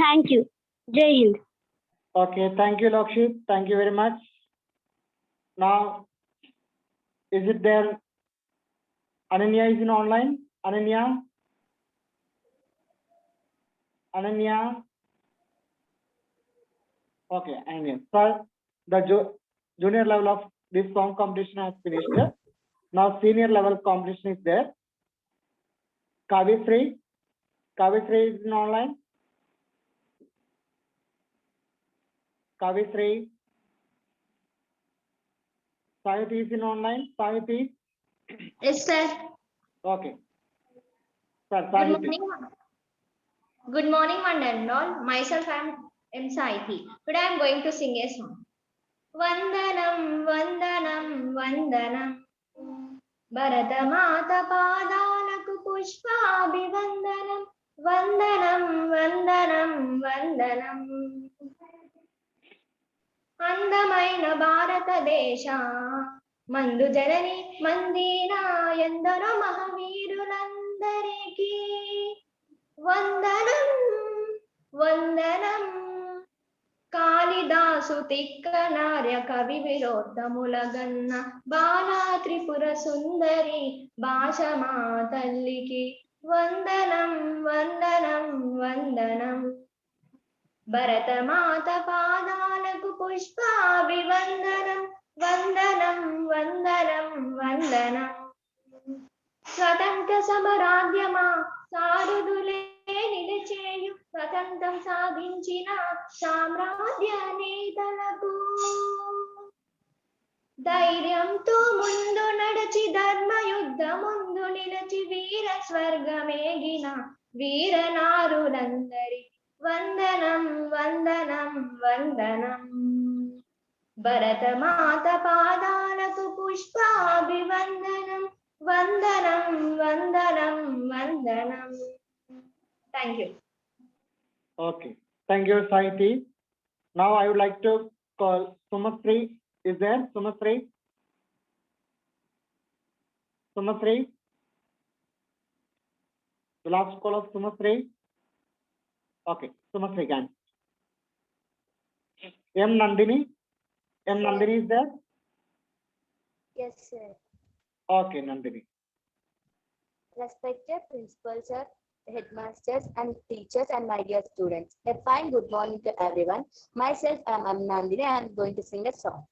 థ్యాంక్ యూ జై Hind Okay, thank you, Lokshit. Thank you very much. Now, is it there? Ananya is in online. Ananya? Ananya? Okay, Ananya. Sir, the junior level of this song competition has finished. Now, senior level competition is there. Kavitri is in online. Kavitri. Sahiti is in online. Sahiti. Yes, sir. Okay. Sir, Good Sahiti. morning. Good morning, one and all. Myself, I am Sahiti. Today, I am going to sing a song. Vandanam, Vandanam, Vandanam. Bharata Mata Padalaku Pushpabhivandanam. Vandanam, Vandanam, Vandanam. అందమైన భారతదేశ మందు జనని మందిరా ఎందరో మహావీరులందరికీ వందనం వందనం కాళిదాసు తిక్కనార్య కవి విరోధములగన్న బాలా త్రిపుర సుందరి భాష మా తల్లికి వందనం వందనం వందనం భరత మాత పాదాలకు పుష్పాభివందనం వందనం వందనం వందనం స్వతంత్ర సమరాధ్యమా సారుదులే నిలిచేయు స్వతంత్రం సాధించిన సామ్రాజ్య నేతలకు ధైర్యంతో ముందు నడచి ధర్మయుద్ధ ముందు నిలచి వీర స్వర్గమేగిన వీరనారులందరి వందనం వందనం వందనం భరత మాత పాదాలకు పుష్పాభివందనం వందనం వందనం వందనం Thank you. Okay. Thank you, Saiti. Now I would like to call Sumasri. Is there Sumasri? Sumasri? The last call of Sumasri. Okay, Sumasri can. M. Nandini? M. Nandini is there? Yes, sir. Okay, Nandini. Respected principals, sir, headmasters and teachers and my dear students. A fine good morning to everyone. Myself, I am Nandini. I am going to sing a song.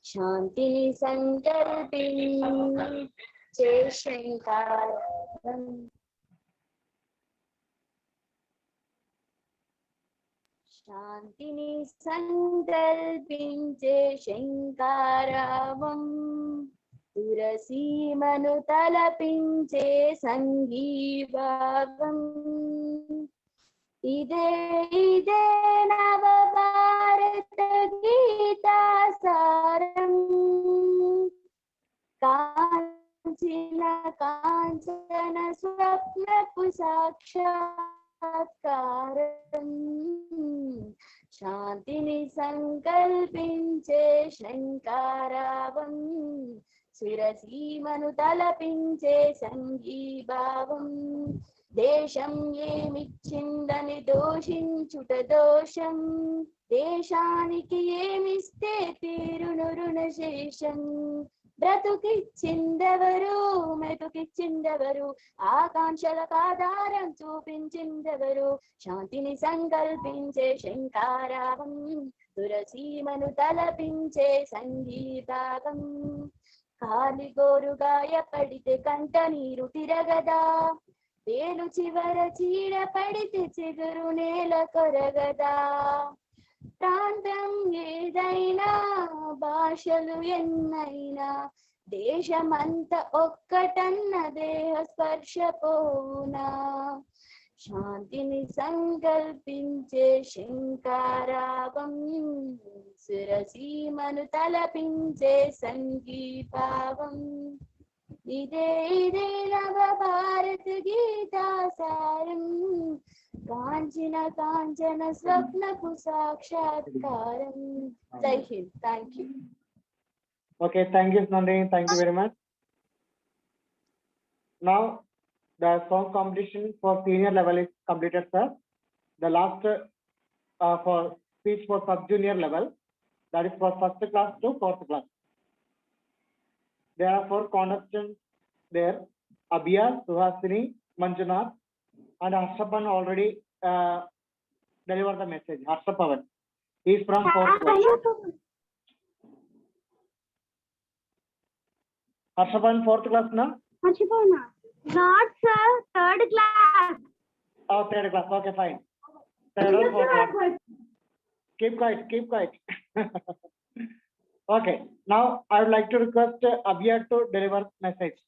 Shanti Sankalpin Jai Shankaram. Shantini Sankalpinche Shankaravam Turasi Manutalapinche Sangeevavam Ide Navabharata Gita Saram Kanchana Swapna Pusakshakaram Shantini Sankalpinche Shankaravam Surasi Manutalapinche Sangeevavam Desham Yemichindani Doshinchuta Dosham Deshaniki Yemiste Tirunuruna Shesham బ్రతుకిచ్చిందెవరు మెతుకిచ్చిందెవరు ఆకాంక్షల ఆధారం చూపించిందెవరు శాంతిని సంకల్పించే శంకారావం తులసీమను తలపించే సంగీతాగం కాలిగోరు గాయపడితే కంట నీరు తిరగదా వేలు చివర చీడ పడితే చిగురు నేల కొరగదా ప్రాంతం ఏదైనా భాషలు ఎన్నైనా దేశమంత ఒక్కటన్న దేహ స్పర్శ పోనా శాంతిని సంకల్పించే శంకారావం సురసీమను తలపించే సంగీతావం ఇదే నవ భారత గీతాసారం కాంచన స్వప్నపు సాక్షాత్కారం జై Hind thank you Okay, thank you, Nandini. Thank you very much. Now, the song competition for senior level is completed, sir. The last for speech for sub-junior level, that is for first class to fourth class. There are 4 contestants there: Abhiya, Suhasini, Manjunath, and Harshapan already delivered the message. Harshapan, he is from fourth class. Harshapan, fourth class, na? Harshapana. Not, sir. Third class. Oh, third class. Okay, fine. Third or fourth class. Keep quiet. Keep quiet. Okay. Now, I would like to request Abhiya to deliver message.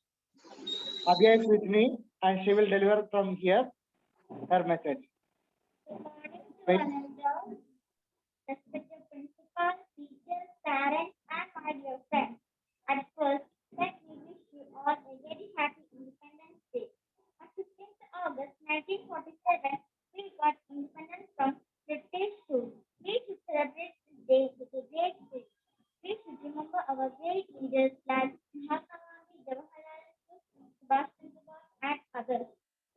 Abhiya is with me, and she will deliver from here her message. Wait. Respected principal, teachers, parents, and my dear friends. At first, let me wish you all a very happy Independence Day. On 15th August 1947, we got independence from British rule. We should celebrate this day with a great spirit. We should remember our great leaders like Mahatma Gandhi, Jawaharlal Nehru, Subhash Chandra Bose, and others.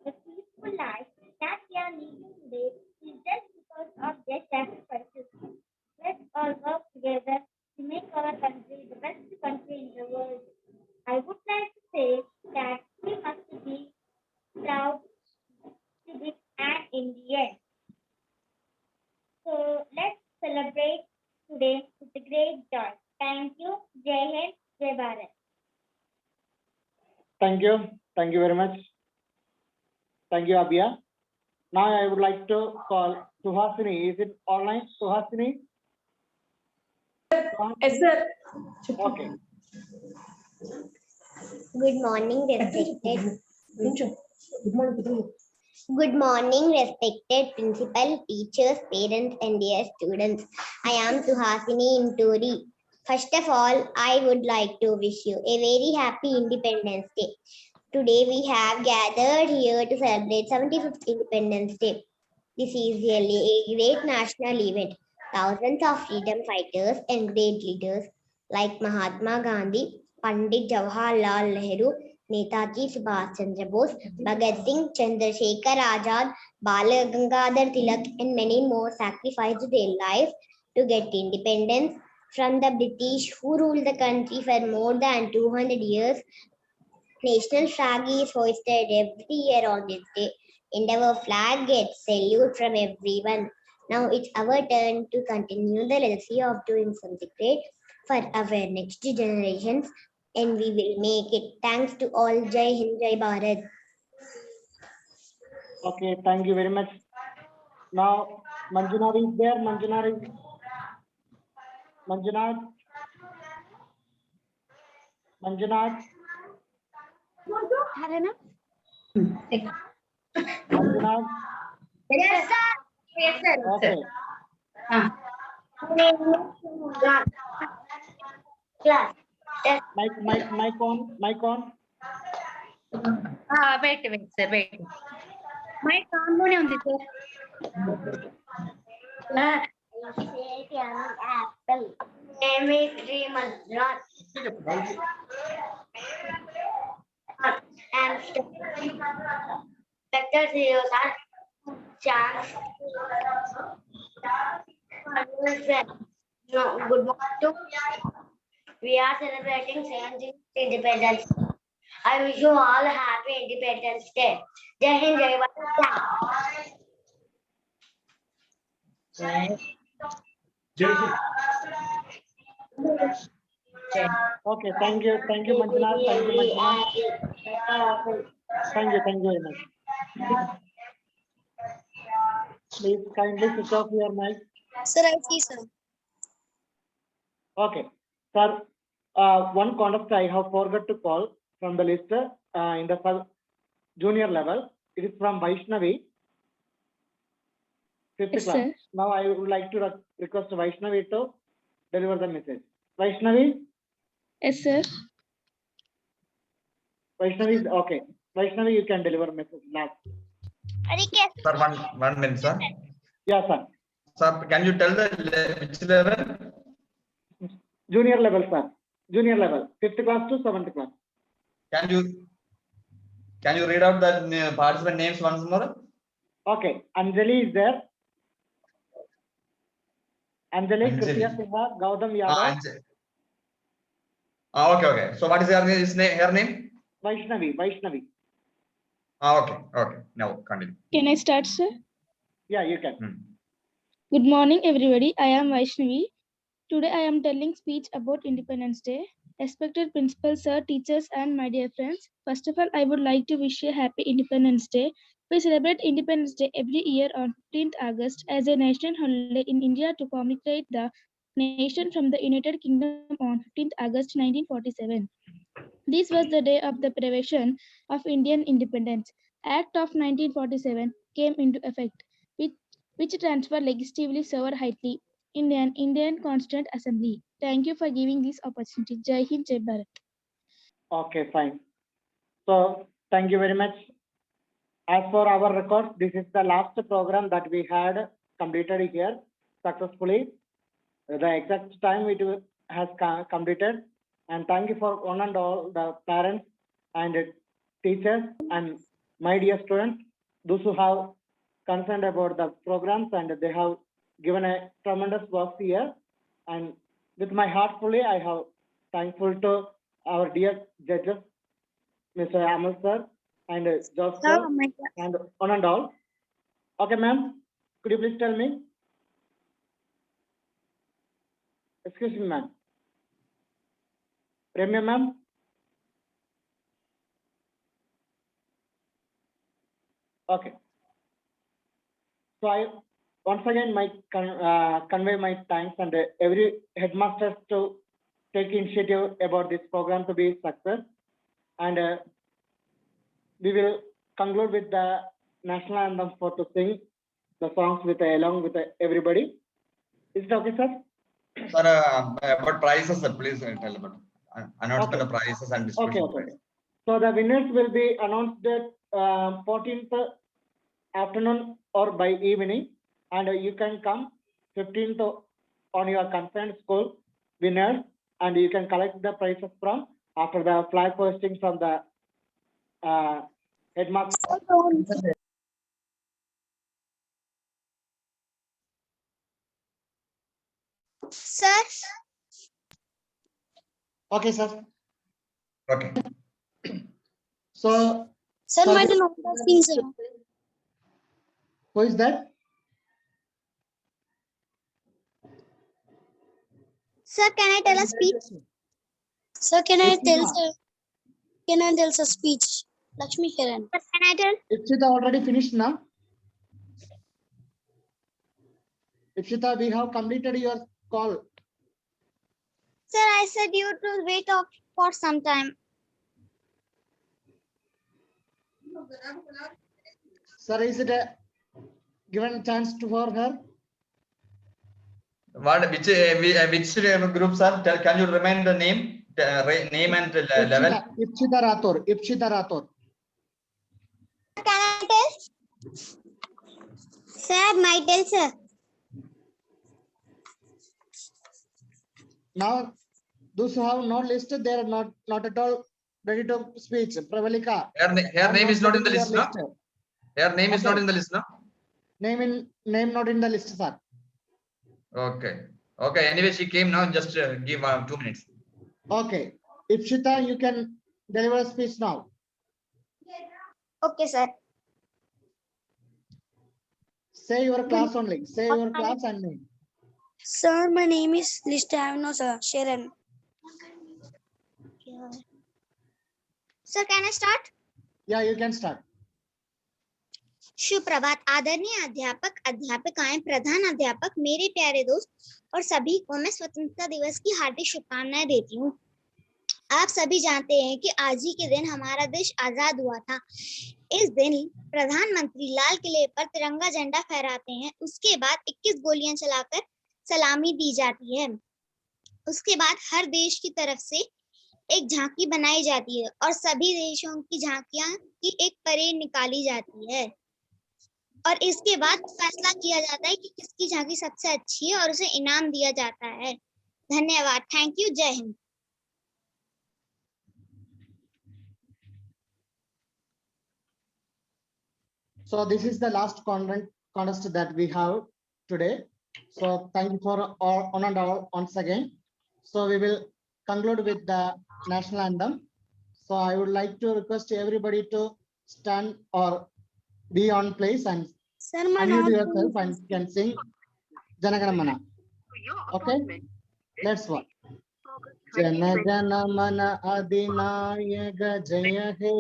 The peaceful life that we are living today is just because of their sacrifices. Let's all work together to make our country the best country in the world. I would like to say that we must be proud to be an Indian. So let's celebrate today with a great joy. Thank you. Jai Hind, Jai Bharat. Thank you. Thank you very much. Thank you, Abhiya. Now, I would like to call Suhasini. Is it online, Suhasini? Yes, sir. Okay. Good morning, respected. Good morning, respected principal, teachers, parents, and dear students. I am Suhasini Imturi. First of all, I would like to wish you a very happy Independence Day. Today we have gathered here to celebrate 75th Independence Day. This is really a great national event. Thousands of freedom fighters and great leaders like Mahatma Gandhi, Pandit Jawaharlal Nehru, Netaji Subhash Chandra Bose, Bhagat Singh, Chandrasekhar Azad, Bal Gangadhar Tilak, and many more sacrificed their lives to get independence from the British who ruled the country for more than 200 years. National flag is hoisted every year on this day, and our flag gets salute from everyone. Now it's our turn to continue the legacy of doing something great for our next generations, and we will make it. Thanks to all. Jai Hind, Jai Bharat. Okay, thank you very much. Now, Manjunath is there. Manjunath. Manjunath. Manjunath. Manjunath. Yes, sir. Yes, sir. Okay. Class. Mic on. Wait, sir. Wait. My sound on the sir. Apple. Name is Srimanjana. And Dr. Sirosan chance. No, good morning to. We are celebrating 17th Independence. I wish you all a happy Independence Day. Jai Hind, Jai Bharat. Okay, thank you, Manjunath. Thank you, Manjunath. Thank you very much. Please kindly switch off your mic. Sir, I see, sir. Okay, sir. One conductor I have forgot to call from the list in the junior level. It is from Vaishnavi, 5th Yes, class. sir. Now I would like to request Vaishnavi to deliver the message. Vaishnavi. Yes, sir. Vaishnavi is okay. Vaishnavi, you can deliver message now. Sir, one minute, sir. Yeah, sir. Sir, can you tell the which level? Junior level, sir. Junior level, 5th class to 7th class. Can you read out the participant names once more? Okay, Anjali is there. Anjali, Kritika Sinha, Gautam Yadav. Okay. So what is her name? Vaishnavi. Okay. Now continue. Can I start, sir? Yeah, you can. Good morning, everybody. I am Vaishnavi. Today I am telling speech about Independence Day. Respected principal, sir, teachers, and my dear friends. First of all, I would like to wish you a happy Independence Day. We celebrate Independence Day every year on 15th August as a national holiday in India to commemorate the nation from the United Kingdom on 15th August 1947. This was the day of the Deprivation of Indian Independence. Act of 1947 came into effect, which transferred legislatively sovereignty in an Indian Constituent Assembly. Thank you for giving this opportunity. Jai Hind, Jai Bharat. Okay, fine. So, thank you very much. As for our records, this is the last program that we had completed here successfully. The exact time it has completed. And thank you for one and all the parents and teachers and my dear students, those who have concerned about the programs and they have given a tremendous work here. And with my heart fully, I have thankful to our dear judges, Mr. Amal sir and Josh sir and one and all. Okay, ma'am, could you please tell me? Excuse me, ma'am. Ramya, ma'am. Okay. So I once again convey my thanks and every headmaster to take initiative about this program to be success. And we will conclude with the national anthem for to sing the songs with along with everybody. Is it okay, sir? Sir, about prices, please tell about announcement of prices and distribution. Okay. So the winners will be announced at 14th afternoon or by evening, and you can come 15th on your concerned school winners, and you can collect the prizes from after the flag posting from the headmaster. Sir, Okay, sir. Okay. So, sir, for my this- turn, sir. who is that? Sir, can I tell a speech? Sir, can I tell, sir? Can I tell a speech? Lakshmi Kiran. Sir, can I tell? Ipshita already finished now. Ipshita, we have completed your call. Sir, I said you to wait up for some time. Sir, is it a given chance to for her? What, which group, sir? Can you remind the name, name and level? Ipshita Rathore. Ipshita Rathore. Can I tell? Sir, my tell, sir. Now, those who have not listed, they are not at all ready to speak. Pravalika. Her name is not in the list, no? Her name is not in the list, no? Name not in the list, sir. Okay. Okay. Anyway, she came now. Just give 2 minutes. Okay. Ipshita, you can deliver a speech now. Okay, sir. Say your class only. Say your class and name. Sir, my name is Listavino, sir. Sharon. Sir, can I start? Yeah, you can start. शुभ प्रभात आदरणीय अध्यापक अध्यापिकाएं प्रधान अध्यापक मेरे प्यारे दोस्त और सभी को मैं स्वतंत्रता दिवस की हार्दिक शुभकामनाएं देती हूँ। आप सभी जानते हैं कि आज ही के दिन हमारा देश आजाद हुआ था। इस दिन प्रधानमंत्री लाल किले पर तिरंगा झंडा फहराते हैं। उसके बाद 21 गोलियां चलाकर सलामी दी जाती है। उसके बाद हर देश की तरफ से एक झांकी बनाई जाती है और सभी देशों की झांकियां की एक परेड निकाली जाती है और इसके बाद फैसला किया जाता है कि किसकी झांकी सबसे अच्छी है और उसे इनाम दिया जाता है। धन्यवाद। Thank you. जय Hind. So this is the last contest that we have today. So thank you for all on and all once again. So we will conclude with the national anthem. So I would like to request everybody to stand or be on place and unmute yourself and can sing Jana Gana Mana. Okay, let's work. Jana Gana Mana Adinayaga Jaya He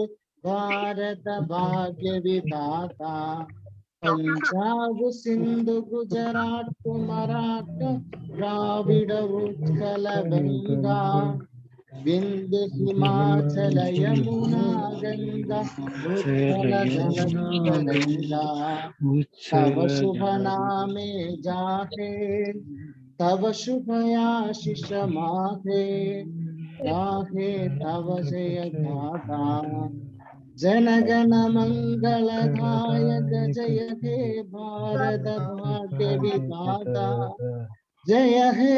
Bharat भाग्य विधाता पंजाब सिंधु गुजरात मराठा द्राविड़ उत्कल गंगा विंध्य हिमाचल यमुना गंगा उत्कल गंगा तव शुभ नामे जाहे तव शुभ आशीष माहे राहे तव जय गाथा जनगण मंगलदायक जय हे भारत भाग्य विधाता जय हे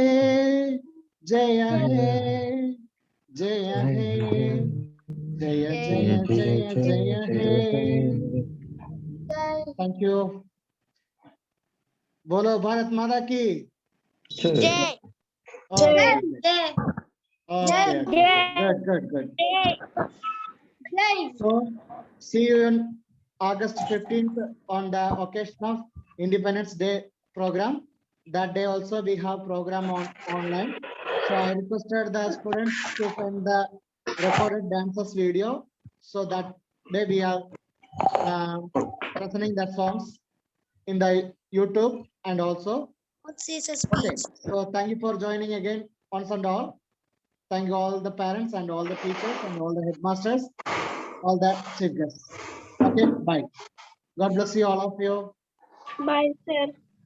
जय हे जय हे जय जय जय जय हे। Thank you. बोलो भारत माता की जय। Good. So, see you on August 15th on the occasion of Independence Day program. That day also we have program online. So I requested the students to send the recorded dances video so that day we are presenting the songs in the YouTube and also. Okay. So thank you for joining again once and all. Thank you all the parents and all the teachers and all the headmasters, all the chief guests. Okay, bye. God bless you, all of you. Bye, sir.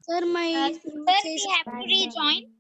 Sir, we have to rejoin.